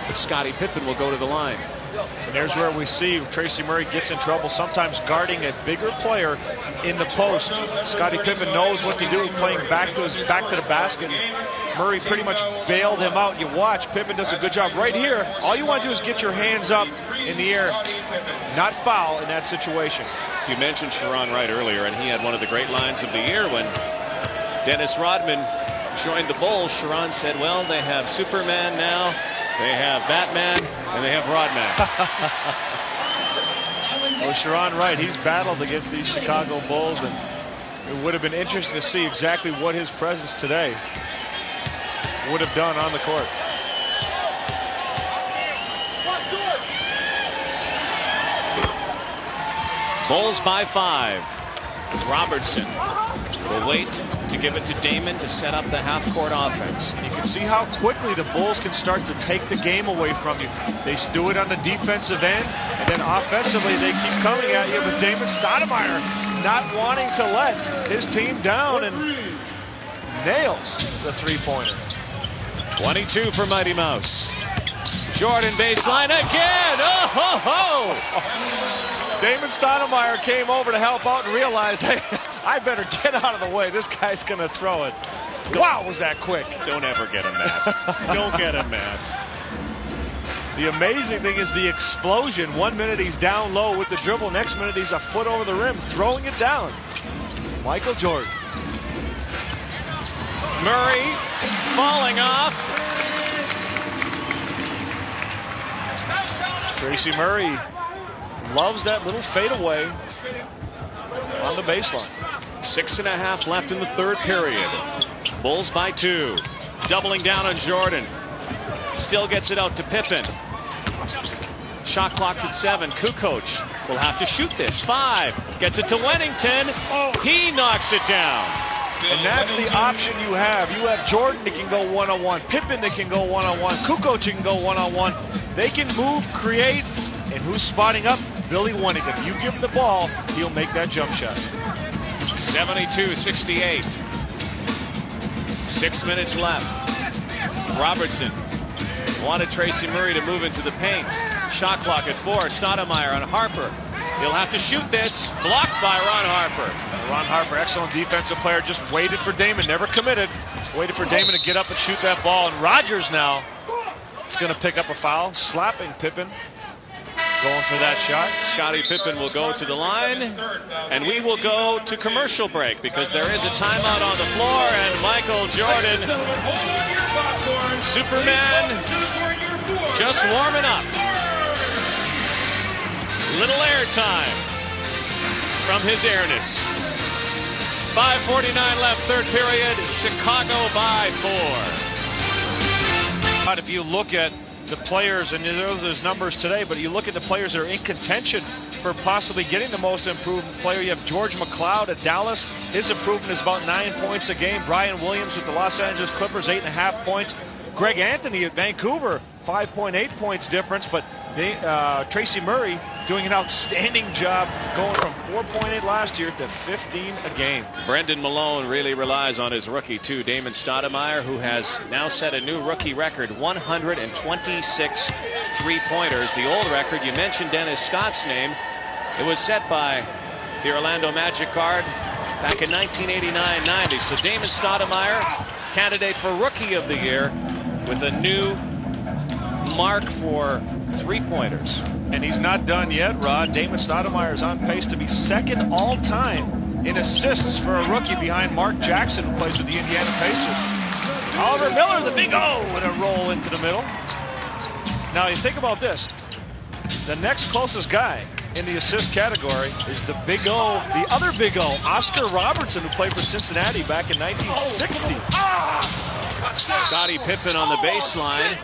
Speaker 1: But Scottie Pippen will go to the line.
Speaker 2: And there's where we see Tracy Murray gets in trouble, sometimes guarding a bigger player in the post. Scottie Pippen knows what to do, playing back to the basket. Murray pretty much bailed him out. You watch, Pippen does a good job right here. All you want to do is get your hands up in the air, not foul in that situation.
Speaker 1: You mentioned Sharon Wright earlier, and he had one of the great lines of the year when Dennis Rodman joined the Bulls. Sharon said, well, they have Superman now, they have Batman, and they have Rodman.
Speaker 2: Well, Sharon Wright, he's battled against these Chicago Bulls, and it would have been interesting to see exactly what his presence today would have done on the court.
Speaker 1: Bulls by 5. Robertson will wait to give it to Damon to set up the half-court offense.
Speaker 2: You can see how quickly the Bulls can start to take the game away from you. They do it on the defensive end, and then offensively they keep coming at you with Damon Stoudamire not wanting to let his team down, and nails the three-pointer.
Speaker 1: 22 for Mighty Mouse. Jordan baseline again. Oh, ho, ho.
Speaker 2: Damon Stoudamire came over to help out and realized, hey, I better get out of the way. This guy's going to throw it. Wow, was that quick.
Speaker 1: Don't ever get him mad. Don't get him mad.
Speaker 2: The amazing thing is the explosion. 1 minute he's down low with the dribble. Next minute he's a foot over the rim, throwing it down. Michael Jordan.
Speaker 1: Murray falling off.
Speaker 2: Tracy Murray loves that little fadeaway on the baseline.
Speaker 1: 6.5 left in the third period. Bulls by 2. Doubling down on Jordan. Still gets it out to Pippen. Shot clock's at 7. Kukoc will have to shoot this. 5. Gets it to Wennington. He knocks it down.
Speaker 2: And that's the option you have. You have Jordan that can go one-on-one. Pippen that can go one-on-one. Kukoc can go one-on-one. They can move, create, and who's spotting up? Billy Wennington. You give him the ball, he'll make that jump shot.
Speaker 1: 72-68. 6 minutes left. Robertson wanted Tracy Murray to move into the paint. Shot clock at 4. Stoudamire on Harper. He'll have to shoot this. Blocked by Ron Harper.
Speaker 2: Ron Harper, excellent defensive player, just waited for Damon, never committed. Waited for Damon to get up and shoot that ball. And Rogers now is going to pick up a foul, slapping Pippen. Going for that shot.
Speaker 1: Scottie Pippen will go to the line, and we will go to commercial break because there is a timeout on the floor, and Michael Jordan, Superman, just warming up. Little air time from his airness. 5:49 left, third period. Chicago by 4.
Speaker 2: If you look at the players, and there's numbers today, but you look at the players that are in contention for possibly getting the most improved player. You have George McLeod at Dallas. His improvement is about 9 points a game. Brian Williams with the Los Angeles Clippers, 8.5 points. Greg Anthony at Vancouver, 5.8 points difference, but Tracy Murray doing an outstanding job, going from 4.8 last year to 15 a game.
Speaker 1: Brendan Malone really relies on his rookie too, Damon Stoudamire, who has now set a new rookie record, 126 three-pointers. The old record, you mentioned Dennis Scott's name, it was set by the Orlando Magic guard back in 1989-90. So Damon Stoudamire, candidate for Rookie of the Year, with a new mark for three-pointers.
Speaker 2: And he's not done yet, Rod. Damon Stoudamire is on pace to be second all-time in assists for a rookie behind Mark Jackson, who plays with the Indiana Pacers. Oliver Miller, the big O, and a roll into the middle. Now, you think about this. The next closest guy in the assist category is the big O, the other big O, Oscar Robertson, who played for Cincinnati back in 1960.
Speaker 1: Scottie Pippen on the baseline.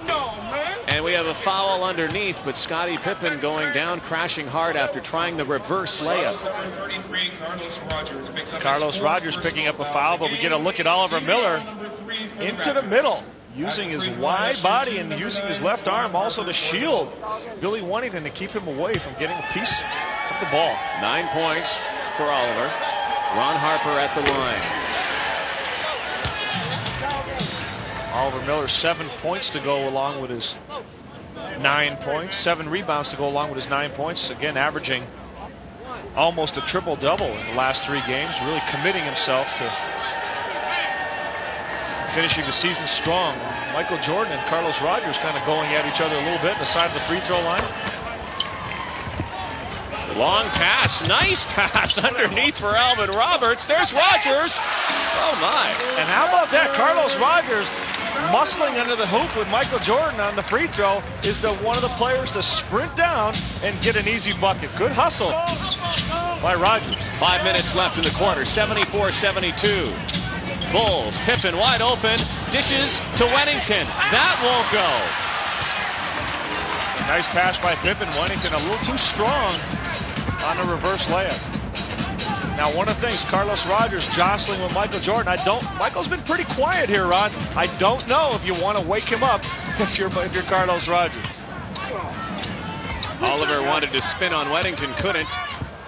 Speaker 1: And we have a foul underneath, but Scottie Pippen going down, crashing hard after trying the reverse layup.
Speaker 2: Carlos Rogers picking up a foul, but we get a look at Oliver Miller into the middle, using his wide body and using his left arm also to shield Billy Wennington to keep him away from getting a piece of the ball.
Speaker 1: 9 points for Oliver. Ron Harper at the line.
Speaker 2: Oliver Miller, 7 points to go along with his 9 points. 7 rebounds to go along with his 9 points. Again, averaging almost a triple-double in the last 3 games. Really committing himself to finishing the season strong. Michael Jordan and Carlos Rogers kind of going at each other a little bit on the side of the free throw line.
Speaker 1: Long pass, nice pass underneath for Alvin Roberts. There's Rogers. Oh my.
Speaker 2: And how about that? Carlos Rogers muscling under the hoop with Michael Jordan on the free throw is one of the players to sprint down and get an easy bucket. Good hustle by Rogers.
Speaker 1: 5 minutes left in the quarter, 74-72. Bulls, Pippen wide open, dishes to Wennington. That won't go.
Speaker 2: Nice pass by Pippen. Wennington a little too strong on a reverse layup. Now, one of the things, Carlos Rogers jostling with Michael Jordan. Michael's been pretty quiet here, Rod. I don't know if you want to wake him up if you're Carlos Rogers.
Speaker 1: Oliver wanted to spin on Wennington, couldn't.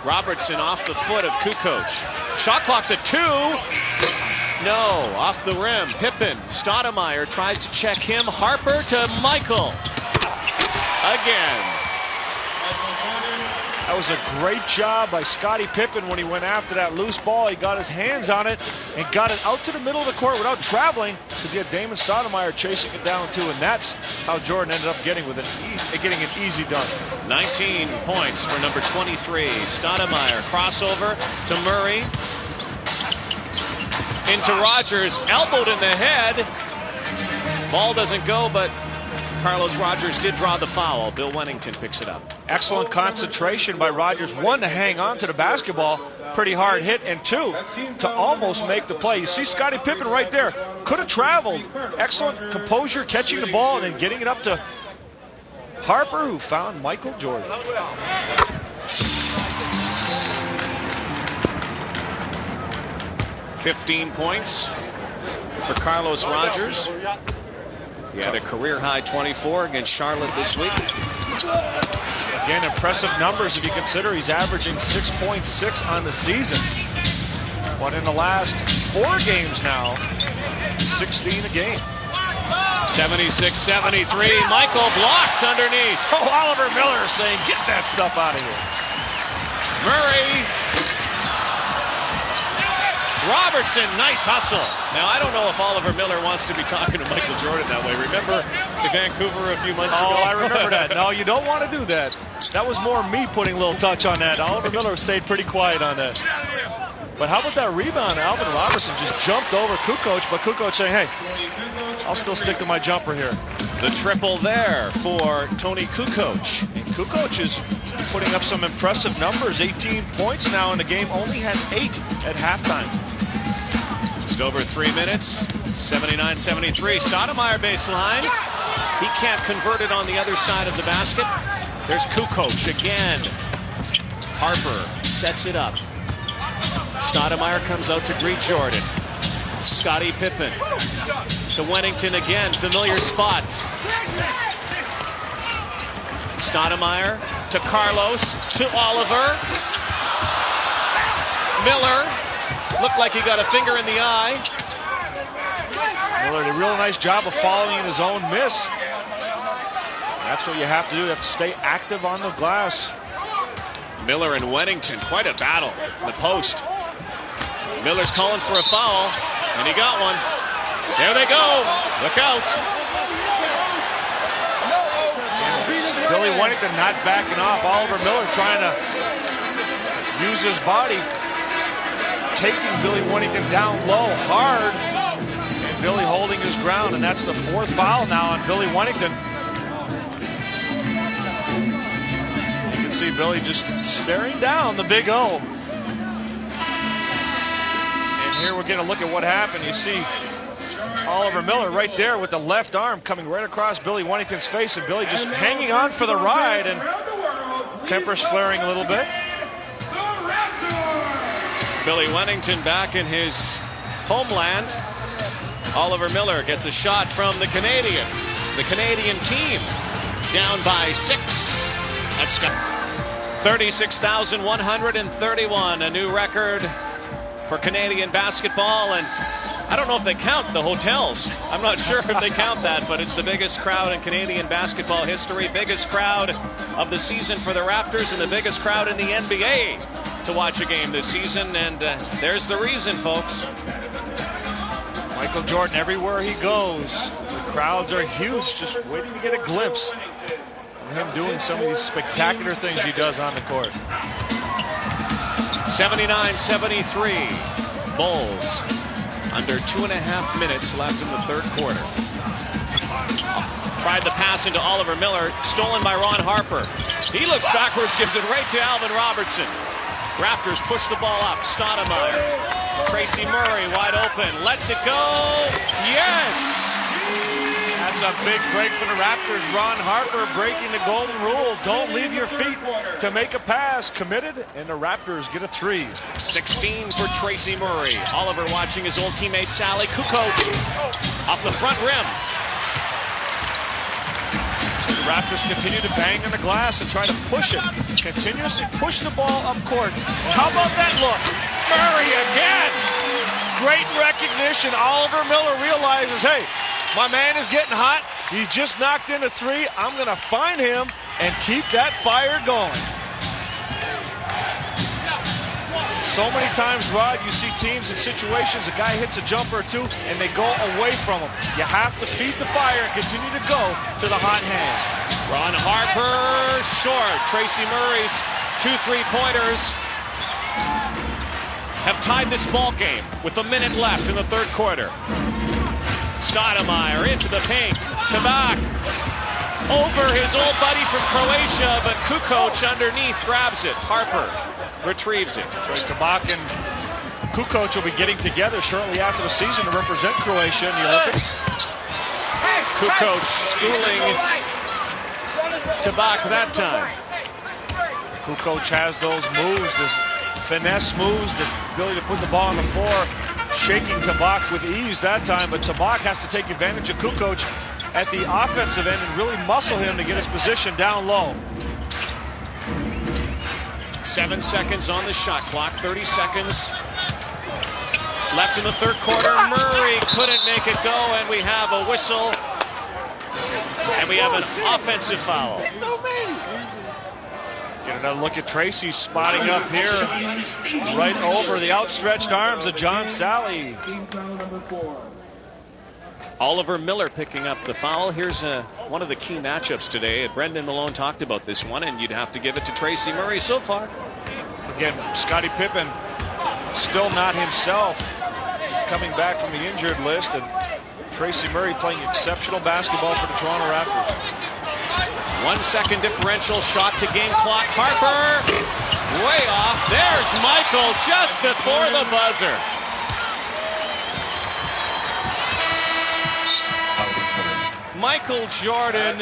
Speaker 1: Robertson off the foot of Kukoc. Shot clock's at 2. No, off the rim. Pippen. Stoudamire tries to check him. Harper to Michael. Again.
Speaker 2: That was a great job by Scottie Pippen when he went after that loose ball. He got his hands on it and got it out to the middle of the court without traveling, because he had Damon Stoudamire chasing it down too, and that's how Jordan ended up getting an easy dunk.
Speaker 1: 19 points for number 23. Stoudamire crossover to Murray. Into Rogers, elbowed in the head. Ball doesn't go, but Carlos Rogers did draw the foul. Bill Wennington picks it up.
Speaker 2: Excellent concentration by Rogers. 1, to hang on to the basketball, pretty hard hit, and 2, to almost make the play. You see Scottie Pippen right there. Could have traveled. Excellent composure, catching the ball and then getting it up to Harper, who found Michael Jordan.
Speaker 1: $15 points for Carlos Rogers. He had a career-high 24 against Charlotte this week.
Speaker 2: Again, impressive numbers if you consider he's averaging 6.6 on the season. But in the last 4 games now, 16 a game.
Speaker 1: 76-73. Michael blocked underneath.
Speaker 2: Oh, Oliver Miller saying, get that stuff out of here.
Speaker 1: Murray. Robertson, nice hustle. Now, I don't know if Oliver Miller wants to be talking to Michael Jordan that way. Remember in Vancouver a few months ago?
Speaker 2: Oh, I remember that. No, you don't want to do that. That was more me putting a little touch on that. Oliver Miller stayed pretty quiet on that. But how about that rebound? Alvin Robertson just jumped over Kukoc, but Kukoc saying, hey, I'll still stick to my jumper here.
Speaker 1: The triple there for Tony Kukoc.
Speaker 2: And Kukoc is putting up some impressive numbers. 18 points now in the game. Only had 8 at halftime.
Speaker 1: Just over 3 minutes. 79-73. Stoudamire baseline. He can't convert it on the other side of the basket. There's Kukoc again. Harper sets it up. Stoudamire comes out to greet Jordan. Scottie Pippen to Wennington again. Familiar spot. STOUDAMIRE to Carlos, to Oliver. Miller looked like he got a finger in the eye.
Speaker 2: Miller did a real nice job of following his own miss. That's what you have to do. You have to stay active on the glass.
Speaker 1: Miller and Weddington, quite a battle in the post. Miller's calling for a foul, and he got one. There they go. Look out.
Speaker 2: Billy Weddington not backing off. Oliver Miller trying to use his body, taking Billy Weddington down low hard. And Billy holding his ground, and that's the 4th foul now on Billy Weddington. You can see Billy just staring down the big O. And here we're going to look at what happened. You see Oliver Miller right there with the left arm coming right across Billy Weddington's face, and Billy just hanging on for the ride, and tempers flaring a little bit.
Speaker 1: Billy Weddington back in his homeland. Oliver Miller gets a shot from the Canadian. The Canadian team down by 6. That's 36,131, a new record for Canadian basketball. And I don't know if they count the hotels. I'm not sure if they count that, but it's the biggest crowd in Canadian basketball history. Biggest crowd of the season for the Raptors and the biggest crowd in the NBA to watch a game this season. And there's the reason, folks.
Speaker 2: Michael Jordan, everywhere he goes, the crowds are huge, just waiting to get a glimpse of him doing some of these spectacular things he does on the court.
Speaker 1: 79-73, Bulls. Under 2.5 minutes left in the 3rd quarter. Tried the pass into Oliver Miller, stolen by Ron Harper. He looks backwards, gives it right to Alvin Robertson. Raptors push the ball up. STOUDAMIRE. Tracy Murray wide open. Lets it go. Yes!
Speaker 2: That's a big break for the Raptors. Ron Harper breaking the golden rule. Don't leave your feet to make a pass. Committed, and the Raptors get a 3.
Speaker 1: 16 for Tracy Murray. Oliver watching his old teammate Sally Kukoc up the front rim.
Speaker 2: So the Raptors continue to bang on the glass and try to push it. Continuously push the ball up court. How about that look? Murray again. Great recognition. Oliver Miller realizes, hey, my man is getting hot. He just knocked in a 3. I'm going to find him and keep that fire going. So many times, Rod, you see teams in situations, a guy hits a jumper or two, and they go away from him. You have to feed the fire and continue to go to the hot hand.
Speaker 1: Ron Harper short. Tracy Murray's 2 3-pointers have tied this ball game with a minute left in the 3rd quarter. STOUDAMIRE into the paint. Tabak over his old buddy from Croatia, but Kukoc underneath grabs it. Harper retrieves it.
Speaker 2: So Tabak and Kukoc will be getting together shortly after the season to represent Croatia in the Olympics.
Speaker 1: Kukoc schooling Tabak that time.
Speaker 2: Kukoc has those moves, this finesse moves, the ability to put the ball on the floor, shaking Tabak with ease that time, but Tabak has to take advantage of Kukoc at the offensive end and really muscle him to get his position down low.
Speaker 1: 7 seconds on the shot clock, 30 seconds left in the 3rd quarter. Murray couldn't make it go, and we have a whistle, and we have an offensive foul.
Speaker 2: Get another look at Tracy spotting up here right over the outstretched arms of John Sally.
Speaker 1: Oliver Miller picking up the foul. Here's one of the key matchups today. Brendan Malone talked about this one, and you'd have to give it to Tracy Murray so far.
Speaker 2: Again, Scottie Pippen still not himself, coming back from the injured list, and Tracy Murray playing exceptional basketball for the Toronto Raptors.
Speaker 1: 1 second differential shot to game clock. Harper way off. There's Michael just before the buzzer. Michael Jordan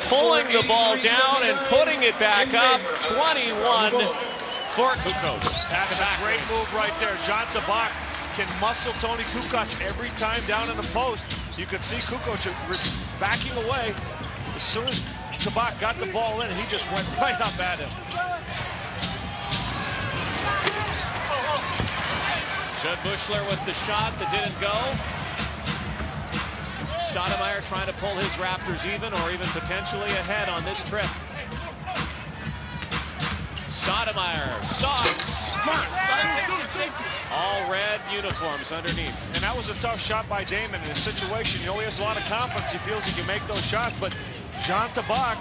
Speaker 1: pulling the ball down and putting it back up. 21 for Kukoc.
Speaker 2: That's a great move right there. John Tabak can muscle Tony Kukoc every time down in the post. You can see Kukoc backing away. As soon as Tabak got the ball in, and he just went right up at him.
Speaker 1: Judd Bushler with the shot that didn't go. Stoudamire trying to pull his Raptors even, or even potentially ahead on this trip. Stoudamire stops. All red uniforms underneath.
Speaker 2: And that was a tough shot by Damon in a situation. He has a lot of confidence. He feels he can make those shots, but Jean Tabak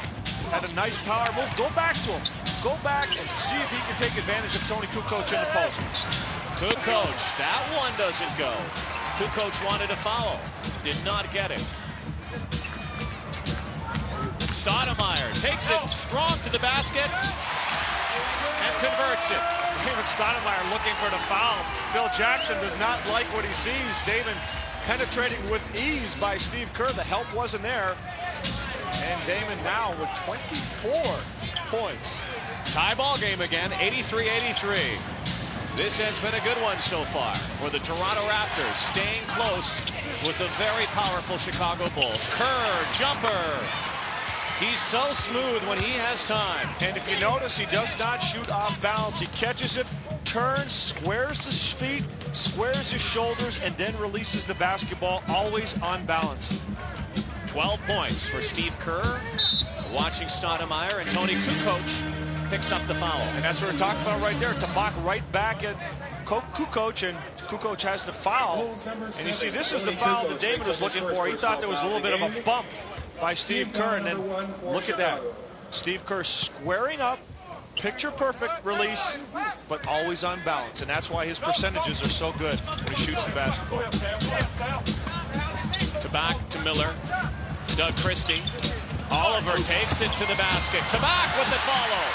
Speaker 2: had a nice power move. Go back to him. Go back and see if he can take advantage of Tony Kukoc in the post.
Speaker 1: Kukoc, that one doesn't go. Kukoc wanted a foul. Did not get it. Stoudamire takes it strong to the basket and converts it.
Speaker 2: David Stoudamire looking for the foul. Phil Jackson does not like what he sees. Damon penetrating with ease by Steve Kerr. The help wasn't there. And Damon now with 24 points.
Speaker 1: Tie ball game again, 83-83. This has been a good one so far for the Toronto Raptors, staying close with the very powerful Chicago Bulls. Kerr, jumper. He's so smooth when he has time.
Speaker 2: And if you notice, he does not shoot off balance. He catches it, turns, squares his feet, squares his shoulders, and then releases the basketball, always on balance.
Speaker 1: 12 points for Steve Kerr. Watching Stoudamire, and Tony Kukoc picks up the foul.
Speaker 2: And that's what we're talking about right there. Tabak right back at Kukoc, and Kukoc has the foul. And you see, this is the foul that David was looking for. He thought there was a little bit of a bump by Steve Kerr, and then look at that. Steve Kerr squaring up, picture perfect release, but always on balance. And that's why his percentages are so good when he shoots the basketball.
Speaker 1: Tabak to Miller. Doug Christie. Oliver takes it to the basket. Tabak with the follow.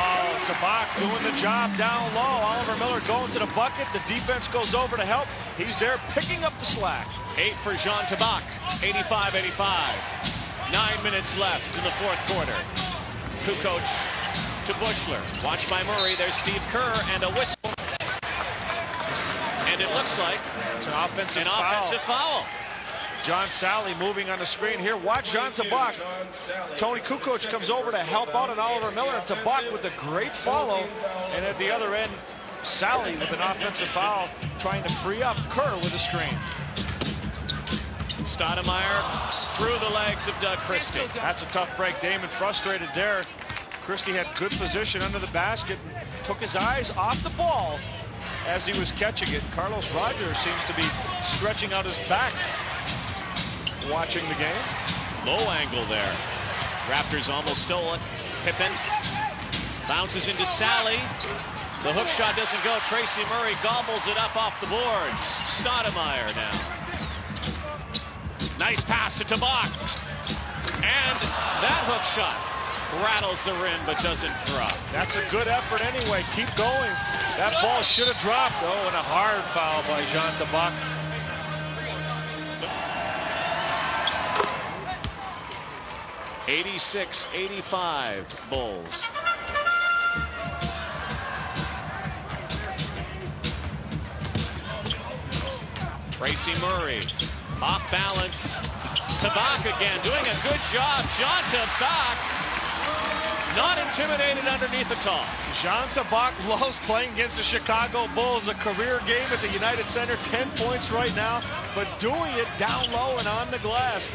Speaker 2: Oh, Tabak doing the job down low. Oliver Miller going to the bucket. The defense goes over to help. He's there picking up the slack.
Speaker 1: 8 for Jean Tabak. 85-85. 9 minutes left in the fourth quarter. Kukoc to Bushler. Watched by Murray. There's Steve Kerr and a whistle. And it looks like
Speaker 2: it's an offensive foul. John Sally moving on the screen here. Watch Jean Tabak. Tony Kukoc comes over to help out on Oliver Miller. And Tabak with a great follow. And at the other end, Sally with an offensive foul, trying to free up Kerr with a screen.
Speaker 1: Stoudamire through the legs of Doug Christie.
Speaker 2: That's a tough break. Damon frustrated there. Christie had good position under the basket and took his eyes off the ball as he was catching it. Carlos Rogers seems to be stretching out his back watching the game.
Speaker 1: Low angle there. Raptors almost stole it. Pippen bounces into Sally. The hook shot doesn't go. Tracy Murray gobbles it up off the boards. Stoudamire now. Nice pass to Tabak. And that hook shot rattles the rim but doesn't drop.
Speaker 2: That's a good effort anyway. Keep going. That ball should have dropped. Oh, and a hard foul by Jean Tabak.
Speaker 1: '86-85 Bulls. Tracy Murray off balance. Tabak again doing a good job. Jean Tabak not intimidated underneath at all.
Speaker 2: Jean Tabak loves playing against the Chicago Bulls. A career game at the United Center, 10 points right now, but doing it down low and on the glass.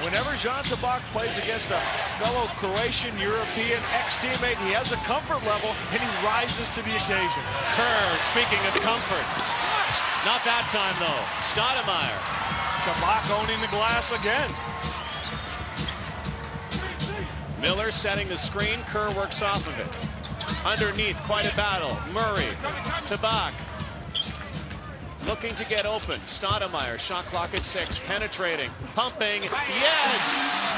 Speaker 2: Whenever Jean Tabak plays against a fellow Croatian, European ex-teammate, he has a comfort level and he rises to the occasion.
Speaker 1: Kerr, speaking of comfort. Not that time though. Stoudamire.
Speaker 2: Tabak owning the glass again.
Speaker 1: Miller setting the screen. Kerr works off of it. Underneath, quite a battle. Murray, Tabak. Looking to get open. Stoudamire, shot clock at 6. Penetrating, pumping. Yes!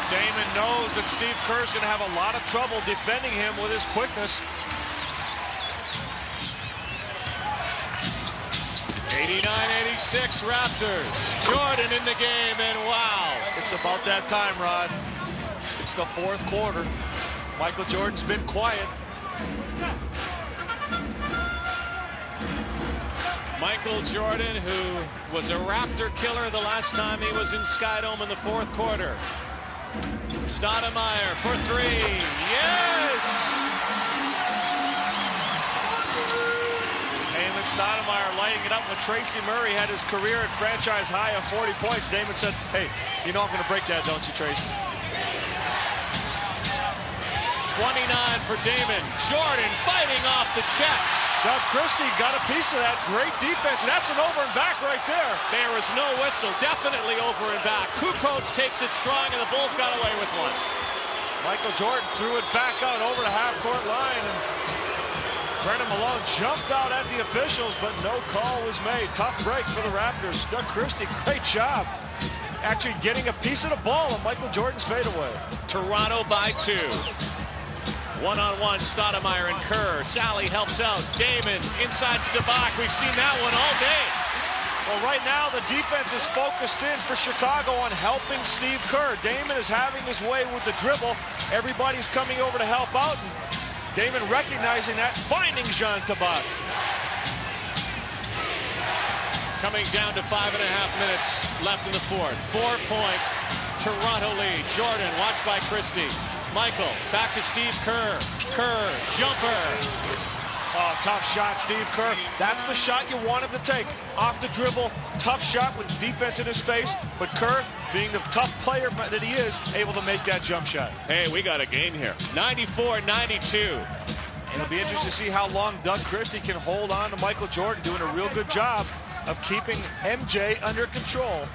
Speaker 2: Damon knows that Steve Kerr's going to have a lot of trouble defending him with his quickness.
Speaker 1: 89-86 Raptors. Jordan in the game, and wow.
Speaker 2: It's about that time, Rod. It's the fourth quarter. Michael Jordan's been quiet.
Speaker 1: Michael Jordan, who was a Raptor killer the last time he was in Skydome in the fourth quarter. Stoudamire for three. Yes!
Speaker 2: Damon Stoudamire lighting it up when Tracy Murray had his career at franchise high of 40 points. Damon said, hey, you know I'm going to break that, don't you, Tracy?
Speaker 1: 29 for Damon. Jordan fighting off the checks.
Speaker 2: Doug Christie got a piece of that. Great defense, and that's an over and back right there.
Speaker 1: There was no whistle. Definitely over and back. Kukoc takes it strong, and the Bulls got away with one.
Speaker 2: Michael Jordan threw it back out over the half-court line, and Brennan Malone jumped out at the officials, but no call was made. Tough break for the Raptors. Doug Christie, great job. Actually getting a piece of the ball on Michael Jordan's fadeaway.
Speaker 1: Toronto by 2. One-on-one, Stoudamire and Kerr. Sally helps out. Damon inside Stabak. We've seen that one all day.
Speaker 2: Well, right now the defense is focused in for Chicago on helping Steve Kerr. Damon is having his way with the dribble. Everybody's coming over to help out. And Damon recognizing that, finding Jean Tabak.
Speaker 1: Coming down to 5.5 minutes left in the fourth. 4-point Toronto lead. Jordan watched by Christie. Michael, back to Steve Kerr. Kerr, jumper.
Speaker 2: Oh, tough shot, Steve Kerr. That's the shot you want him to take. Off the dribble, tough shot with defense in his face. But Kerr, being the tough player that he is, able to make that jump shot.
Speaker 1: Hey, we got a game here. 94-92.
Speaker 2: It'll be interesting to see how long Doug Christie can hold on to Michael Jordan, doing a real good job of keeping MJ under control.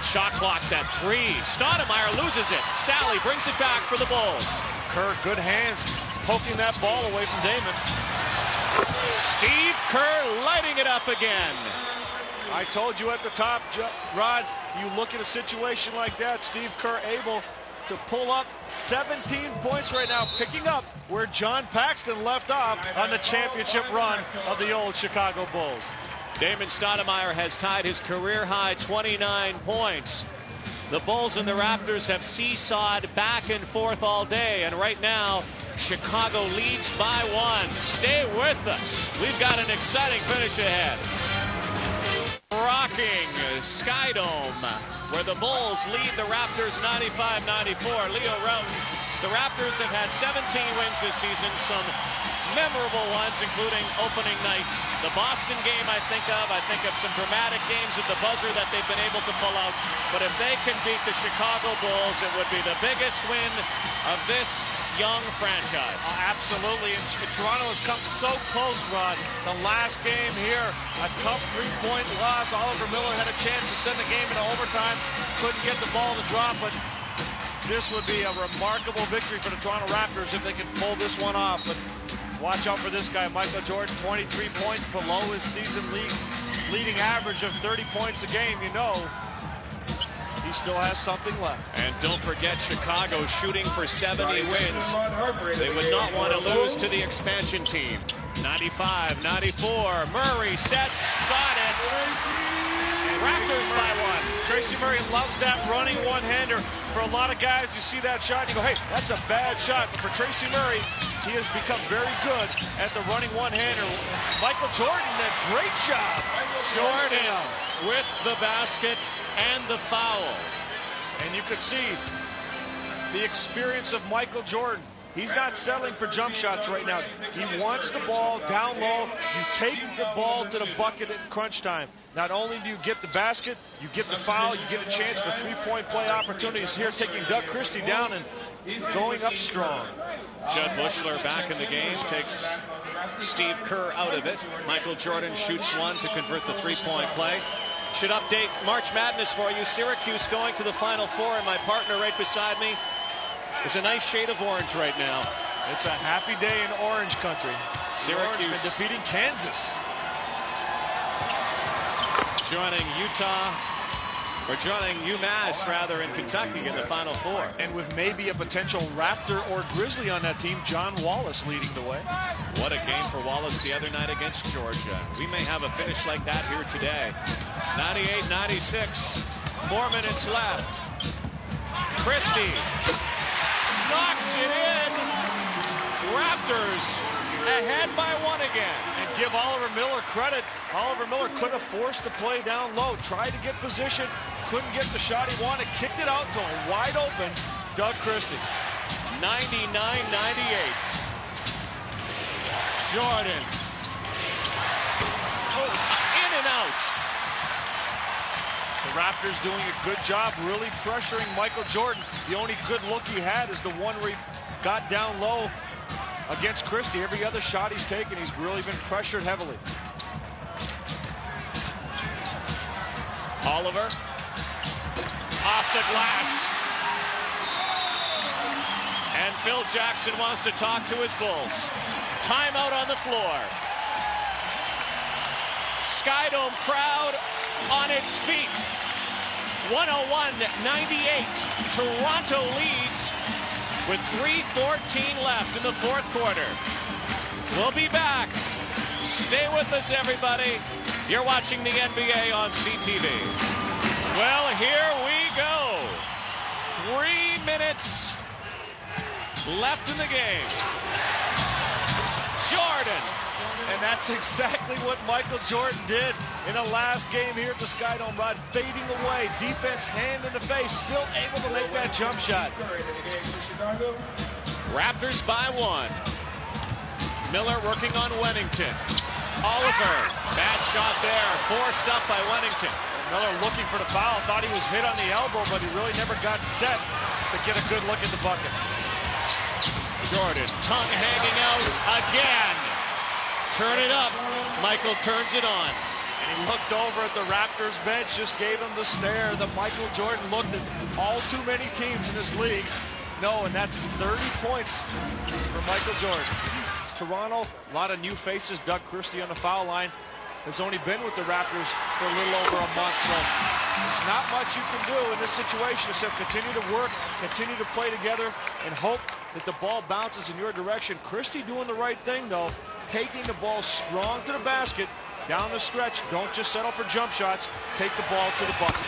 Speaker 1: Shot clock's at 3. Stoudamire loses it. Sally brings it back for the Bulls.
Speaker 2: Kerr, good hands, poking that ball away from Damon.
Speaker 1: Steve Kerr lighting it up again.
Speaker 2: I told you at the top, Rod, you look at a situation like that, Steve Kerr able to pull up 17 points right now, picking up where John Paxson left off on the championship run of the old Chicago Bulls.
Speaker 1: Damon Stoudamire has tied his career-high 29 points. The Bulls and the Raptors have seesawed back and forth all day, and right now, Chicago leads by 1. Stay with us. We've got an exciting finish ahead. Rocking Skydome, where the Bulls lead the Raptors 95-94. Leo Rounds. The Raptors have had 17 wins this season, some memorable ones, including opening night. The Boston game I think of some dramatic games at the buzzer that they've been able to pull out. But if they can beat the Chicago Bulls, it would be the biggest win of this young franchise.
Speaker 2: Absolutely, and Toronto has come so close, Rod. The last game here, a tough 3-point loss. Oliver Miller had a chance to send the game into overtime. Couldn't get the ball to drop, but this would be a remarkable victory for the Toronto Raptors if they can pull this one off. But watch out for this guy, Michael Jordan, 23 points below his season leading average of 30 points a game. You know, he still has something left.
Speaker 1: And don't forget Chicago shooting for 70 wins. They would not want to lose to the expansion team. 95-94. Murray sets, got it. Raptors by 1.
Speaker 2: Tracy Murray loves that running one-hander. For a lot of guys, you see that shot and you go, hey, that's a bad shot. But for Tracy Murray, he has become very good at the running one-hander. Michael Jordan, a great job.
Speaker 1: Jordan with the basket and the foul.
Speaker 2: And you could see the experience of Michael Jordan. He's not settling for jump shots right now. He wants the ball down low. You take the ball to the bucket at crunch time. Not only do you get the basket, you get the foul, you get a chance for 3-point play opportunities here, taking Doug Christie down and going up strong.
Speaker 1: Judd Bushler back in the game, takes Steve Kerr out of it. Michael Jordan shoots one to convert the 3-point play. Should update March Madness for you. Syracuse going to the Final Four, and my partner right beside me is a nice shade of orange right now.
Speaker 2: It's a happy day in Orange Country.
Speaker 1: Syracuse
Speaker 2: defeating Kansas.
Speaker 1: Joining UMass rather in Kentucky in the Final Four.
Speaker 2: And with maybe a potential Raptor or Grizzly on that team, John Wallace leading the way.
Speaker 1: What a game for Wallace the other night against Georgia. We may have a finish like that here today. 98-96. 4 minutes left. Christie knocks it in. Raptors ahead by 1 again.
Speaker 2: And give Oliver Miller credit. Oliver Miller could have forced the play down low, tried to get position, couldn't get the shot he wanted, kicked it out to a wide open Doug Christie.
Speaker 1: 99-98. Jordan. Oh, in and out.
Speaker 2: The Raptors doing a good job really pressuring Michael Jordan. The only good look he had is the one where he got down low against Christie. Every other shot he's taken, he's really been pressured heavily.
Speaker 1: Oliver. Off the glass. And Phil Jackson wants to talk to his Bulls. Timeout on the floor. Skydome crowd on its feet. 101-98. Toronto leads with 3:14 left in the fourth quarter. We'll be back. Stay with us, everybody. You're watching the NBA on CTV. Well, here we go. 3 minutes left in the game. Jordan.
Speaker 2: And that's exactly what Michael Jordan did in the last game here at the Skydome, Rod. Fading away, defense hand in the face, still able to make that jump shot.
Speaker 1: Raptors by 1. Miller working on Wennington. Oliver, bad shot there, forced up by Wennington.
Speaker 2: Miller looking for the foul, thought he was hit on the elbow, but he really never got set to get a good look at the bucket.
Speaker 1: Jordan, tongue hanging out again. Turn it up. Michael turns it on.
Speaker 2: And he looked over at the Raptors bench, just gave him the stare that Michael Jordan looked at all too many teams in this league. No, and that's 30 points for Michael Jordan. Toronto, a lot of new faces. Doug Christie on the foul line has only been with the Raptors for a little over a month, so there's not much you can do in this situation except continue to work, continue to play together, and hope that the ball bounces in your direction. Christie doing the right thing, though, taking the ball strong to the basket, down the stretch. Don't just settle for jump shots. Take the ball to the bucket.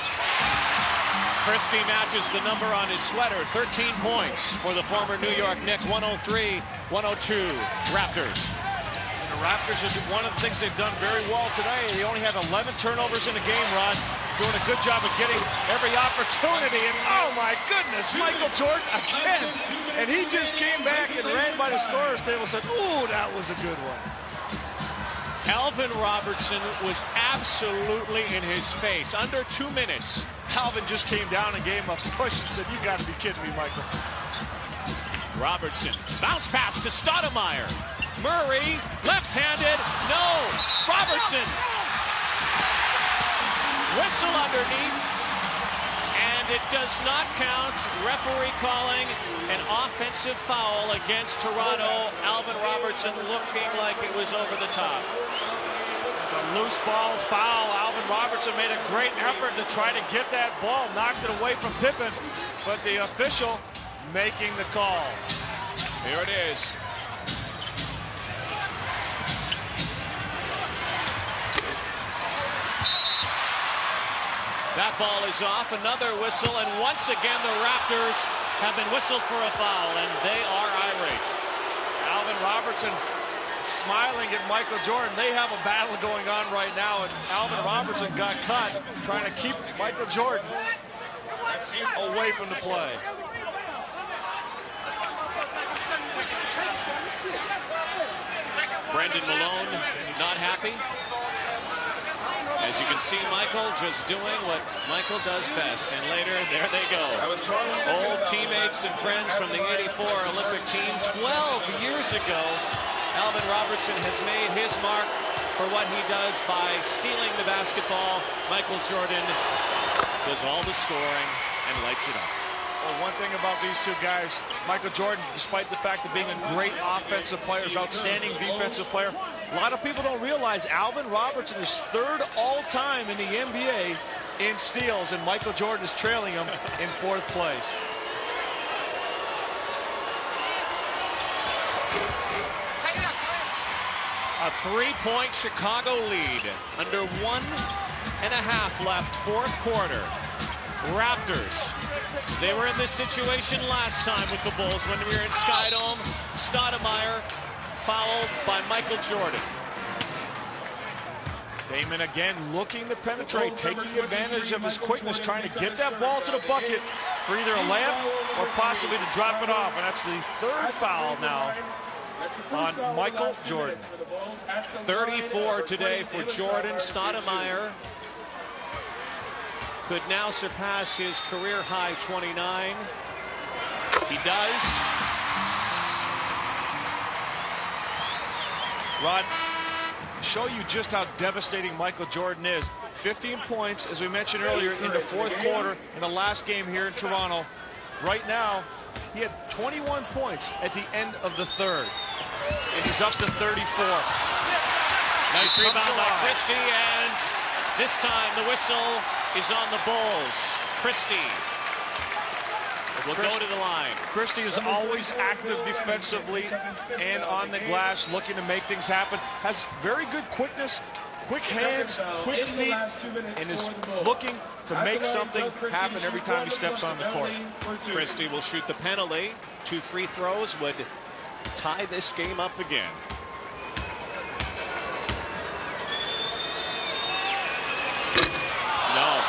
Speaker 1: Christie matches the number on his sweater. 13 points for the former New York Knicks. 103-102 Raptors.
Speaker 2: And the Raptors, one of the things they've done very well today, they only had 11 turnovers in the game, Rod. Doing a good job of getting every opportunity. And oh my goodness, Michael Jordan again. And he just came back and ran by the scorer's table and said, ooh, that was a good one.
Speaker 1: Alvin Robertson was absolutely in his face. Under 2 minutes.
Speaker 2: Alvin just came down and gave him a push and said, you got to be kidding me, Michael.
Speaker 1: Robertson, bounce pass to Stoudamire. Murray, left-handed, no. Robertson. Whistle underneath, and it does not count. Referee calling an offensive foul against Toronto. Alvin Robertson looking like it was over the top.
Speaker 2: It's a loose ball foul. Alvin Robertson made a great effort to try to get that ball, knocked it away from Pippen, but the official making the call.
Speaker 1: Here it is. That ball is off, another whistle, and once again the Raptors have been whistled for a foul, and they are irate.
Speaker 2: Alvin Robertson smiling at Michael Jordan. They have a battle going on right now, and Alvin Robertson got caught trying to keep Michael Jordan away from the play.
Speaker 1: Brendan Malone not happy. As you can see, Michael just doing what Michael does best. And later, there they go. Old teammates and friends from the '84 Olympic team. 12 years ago, Alvin Robertson has made his mark for what he does by stealing the basketball. Michael Jordan does all the scoring and lights it up.
Speaker 2: Well, one thing about these two guys, Michael Jordan, despite the fact of being a great offensive player, is outstanding defensive player. A lot of people don't realize Alvin Robertson is third all-time in the NBA in steals, and Michael Jordan is trailing him in fourth place.
Speaker 1: A 3-point Chicago lead. Under 1.5 left, fourth quarter. Raptors. They were in this situation last time with the Bulls when we were in Skydome. Stoudamire fouled by Michael Jordan.
Speaker 2: Damon again looking to penetrate, taking advantage of his quickness, trying to get that ball to the bucket for either a layup or possibly to drop it off. And that's the third foul now on Michael Jordan.
Speaker 1: 34 today for Jordan. STOUDAMIRE could now surpass his career high 29. He does.
Speaker 2: Rod, show you just how devastating Michael Jordan is. 15 points, as we mentioned earlier, in the fourth quarter in the last game here in Toronto. Right now, he had 21 points at the end of the third, and he's up to 34.
Speaker 1: Nice rebound by Christie, and this time the whistle is on the Bulls. Christie will go to the line.
Speaker 2: Christie is always active defensively and on the glass, looking to make things happen. Has very good quickness, quick hands, quick feet, and is looking to make something happen every time he steps on the court.
Speaker 1: Christie will shoot the penalty. 2 free throws would tie this game up again. No.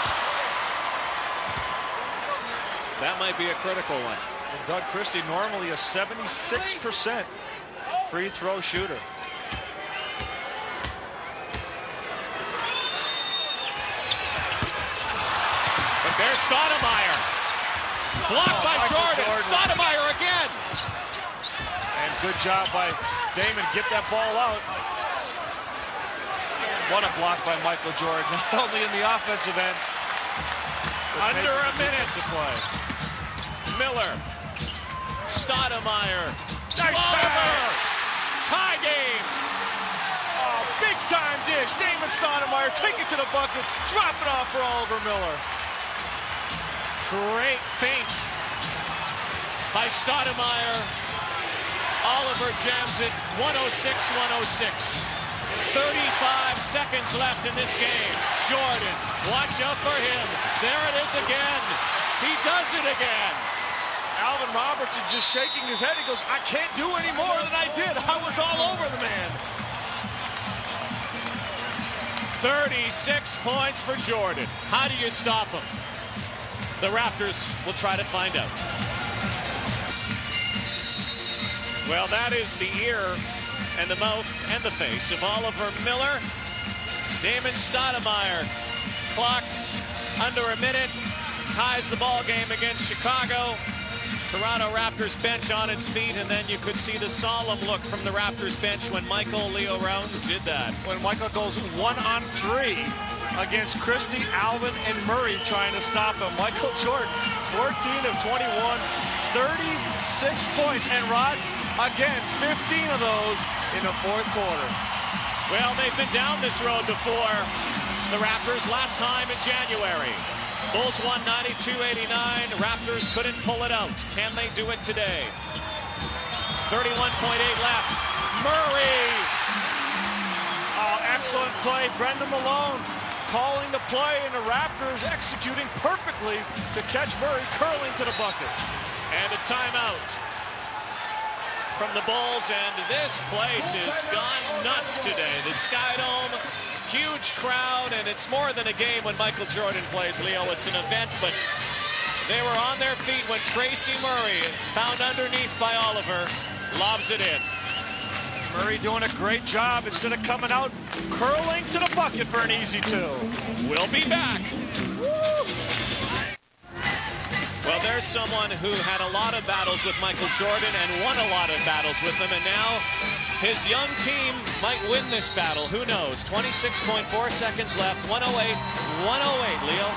Speaker 1: That might be a critical one.
Speaker 2: And Doug Christie, normally a 76% free throw shooter.
Speaker 1: But there's STOUDAMIRE. Blocked by Jordan. STOUDAMIRE again.
Speaker 2: And good job by Damon. Get that ball out. What a block by Michael Jordan. Not only in the offensive end.
Speaker 1: Under a minute to play. Miller. STOUDAMIRE.
Speaker 2: Nice pass.
Speaker 1: Tie game.
Speaker 2: Oh, big time dish. Damon STOUDAMIRE, take it to the bucket. Drop it off for Oliver Miller.
Speaker 1: Great feint by STOUDAMIRE. Oliver jams it. 106-106. 35 seconds left in this game. Jordan, watch out for him. There it is again. He does it again.
Speaker 2: Alvin Robertson just shaking his head. He goes, I can't do any more than I did. I was all over the man.
Speaker 1: 36 points for Jordan. How do you stop him? The Raptors will try to find out. Well, that is the ear and the mouth and the face of Oliver Miller. Damon STOUDAMIRE. Clock under a minute. Ties the ball game against Chicago. Toronto Raptors bench on its feet, and then you could see the solemn look from the Raptors bench when Michael Leo Rounds did that.
Speaker 2: When Michael goes 1-on-3 against Christie, Alvin, and Murray trying to stop him. Michael Jordan, 14 of 21, 36 points. And Rod, again, 15 of those in the fourth quarter.
Speaker 1: Well, they've been down this road before. The Raptors last time in January. Bulls won 92-89. Raptors couldn't pull it out. Can they do it today? 31.8 left. Murray.
Speaker 2: Oh, excellent play. Brendan Malone calling the play, and the Raptors executing perfectly to catch Murray curling to the bucket.
Speaker 1: And a timeout from the Bulls, and this place has gone nuts today. The Skydome, huge crowd, and it's more than a game when Michael Jordan plays, Leo. It's an event, but they were on their feet when TRACY Murray, found underneath by Oliver, lobs it in.
Speaker 2: Murray doing a great job instead of coming out, curling to the bucket for an easy 2.
Speaker 1: We'll be back. Well, there's someone who had a lot of battles with Michael Jordan and won a lot of battles with him, and now his young team might win this battle. Who knows? 26.4 seconds left. 108, Leo.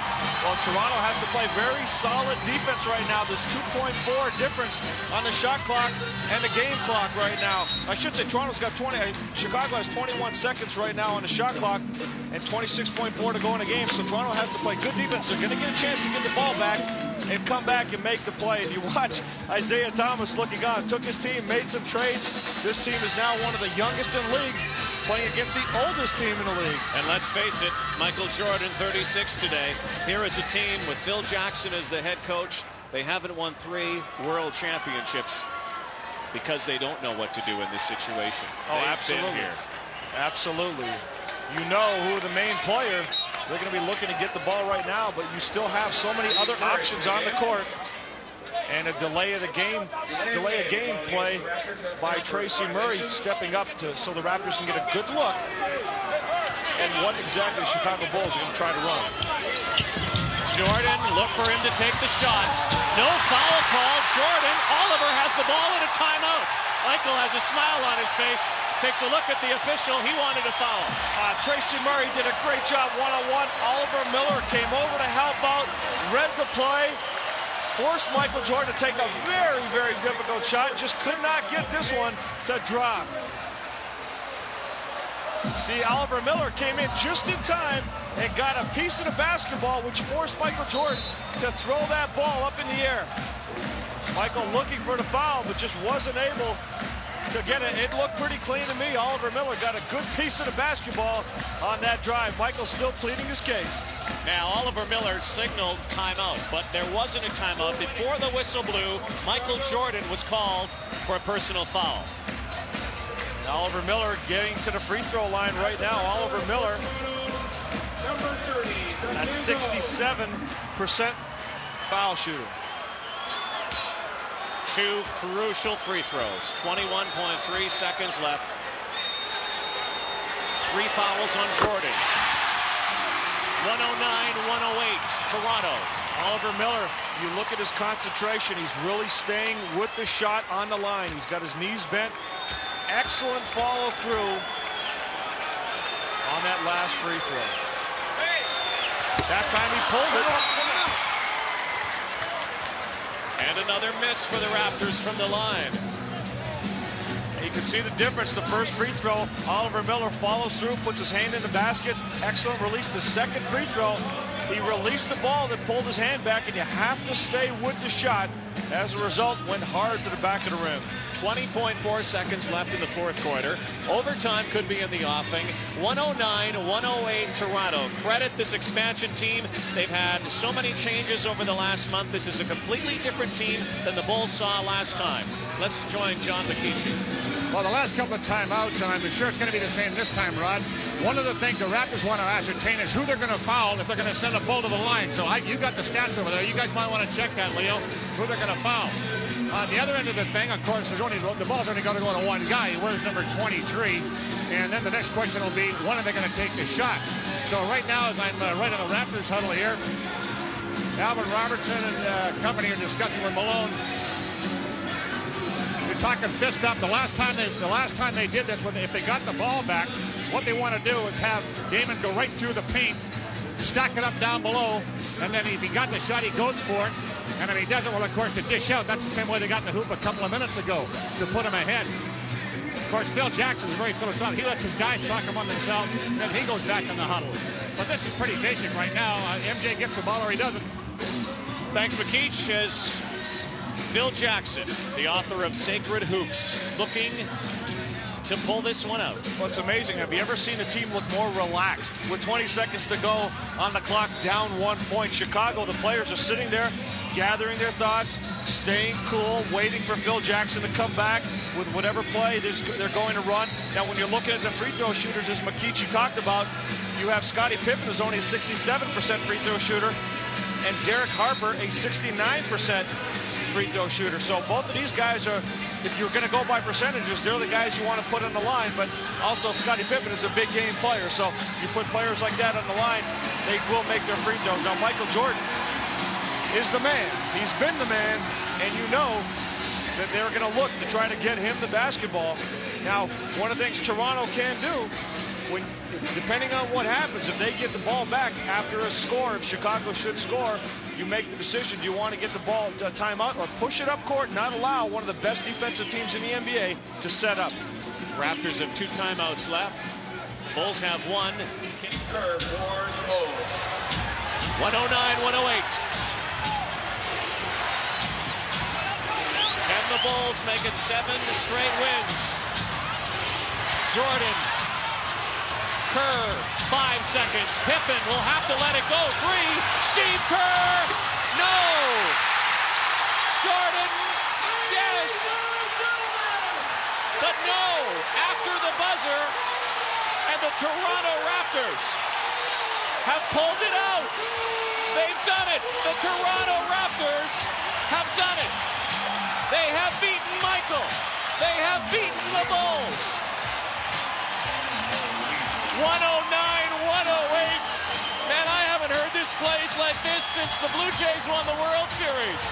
Speaker 2: Well, Toronto has to play very solid defense right now. There's 2.4 difference on the shot clock and the game clock right now. I should say Toronto's got 20. Chicago has 21 seconds right now on the shot clock and 26.4 to go in the game. So Toronto has to play good defense. They're going to get a chance to get the ball back and come back and make the play. And you watch Isaiah Thomas looking on. Took his team, made some trades. This team is now one of the youngest in the league, playing against the oldest team in the league.
Speaker 1: And let's face it, Michael Jordan, 36 today. Here is a team with Phil Jackson as the head coach. They haven't won 3 world championships because they don't know what to do in this situation.
Speaker 2: Oh,
Speaker 1: They've
Speaker 2: absolutely.
Speaker 1: been here.
Speaker 2: Absolutely. you know who the main player. They're going to be looking to get the ball right now, but you still have so many other options on the court. And a delay of game play by Tracy Murray stepping up so the Raptors can get a good look at what exactly Chicago Bulls are going to try to run.
Speaker 1: Jordan, look for him to take the shot. No foul called. Jordan, Oliver has the ball and a timeout. Michael has a smile on his face, takes a look at the official. He wanted a foul.
Speaker 2: Tracy Murray did a great job one-on-one. Oliver Miller came over to help out, read the play, forced Michael Jordan to take a very, very difficult shot. Just could not get this one to drop. See, Oliver Miller came in just in time and got a piece of the basketball, which forced Michael Jordan to throw that ball up in the air. Michael looking for the foul, but just wasn't able to get it. It looked pretty clean to me. Oliver Miller got a good piece of the basketball on that drive. Michael still pleading his case.
Speaker 1: Now, Oliver Miller signaled timeout, but there wasn't a timeout. Before the whistle blew, Michael Jordan was called for a personal foul.
Speaker 2: And Oliver Miller getting to the free throw line right now. Oliver Miller, a 67% foul shooter.
Speaker 1: Two crucial free throws. 21.3 seconds left. 3 fouls on Jordan. 109-108, Toronto.
Speaker 2: Oliver Miller, you look at his concentration. He's really staying with the shot on the line. He's got his knees bent. Excellent follow through on that last free throw. That time he pulled it.
Speaker 1: And another miss for the Raptors from the line.
Speaker 2: You can see the difference. The first free throw, Oliver Miller follows through, puts his hand in the basket. Excellent release. The second free throw, he released the ball that pulled his hand back, and you have to stay with the shot. As a result, went hard to the back of the rim.
Speaker 1: 20.4 seconds left in the fourth quarter. Overtime could be in the offing. 109-108 Toronto. Credit this expansion team. They've had so many changes over the last month. This is a completely different team than the Bulls saw last time. Let's join John McKeechee.
Speaker 4: Well, the last couple of timeouts, and I'm sure it's going to be the same this time, Rod. One of the things the Raptors want to ascertain is who they're going to foul if they're going to send a ball to the line. So you got the stats over there. You guys might want to check that, Leo, who they're going to foul. On the other end of the thing, of course, the ball's only going to go to one guy. He wears number 23. And then the next question will be, when are they going to take the shot? So right now, as I'm right in the Raptors huddle here, Alvin Robertson and company are discussing with Malone. They're talking fist up. The last time they did this, if they got the ball back, what they want to do is have Damon go right through the paint, stack it up down below, and then if he got the shot, he goes for it. And if he doesn't, well, of course, to dish out. That's the same way they got in the hoop a couple of minutes ago to put him ahead. Of course, Phil Jackson's very philosophical. He lets his guys talk among themselves, then he goes back in the huddle. But this is pretty basic right now. MJ gets the ball or he doesn't.
Speaker 1: Thanks, McKeech. As Phil Jackson, the author of Sacred Hoops, looking to pull this one out.
Speaker 2: Well, it's amazing. Have you ever seen a team look more relaxed? With 20 seconds to go on the clock, down 1 point. Chicago, the players are sitting there, gathering their thoughts, staying cool, waiting for Phil Jackson to come back with whatever play they're going to run. Now, when you're looking at the free throw shooters, as McKeechee talked about, you have Scottie Pippen, who's only a 67% free throw shooter, and Derek Harper, a 69% free throw shooter. So both of these guys are, if you're going to go by percentages, they're the guys you want to put on the line. But also Scottie Pippen is a big game player. So you put players like that on the line, they will make their free throws. Now, Michael Jordan is the man. He's been the man, and you know that they're going to look to try to get him the basketball. Now, one of the things Toronto can do, depending on what happens, if they get the ball back after a score, if Chicago should score, you make the decision. Do you want to get the ball to timeout or push it up court, not allow one of the best defensive teams in the NBA to set up?
Speaker 1: Raptors have 2 timeouts left. Bulls have 1.
Speaker 3: Kerr for the Bulls.
Speaker 1: 109-108. Can the Bulls make it 7 straight wins? Jordan. Kerr, 5 seconds. Pippen will have to let it go. 3. Steve Kerr. No. Jordan. Yes. But no. After the buzzer. And the the Toronto Raptors have pulled it out. They've done it. The Toronto Raptors have done it. They have beaten Michael. They have beaten the Bulls. 109-108. Man, I haven't heard this place like this since the Blue Jays won the World Series.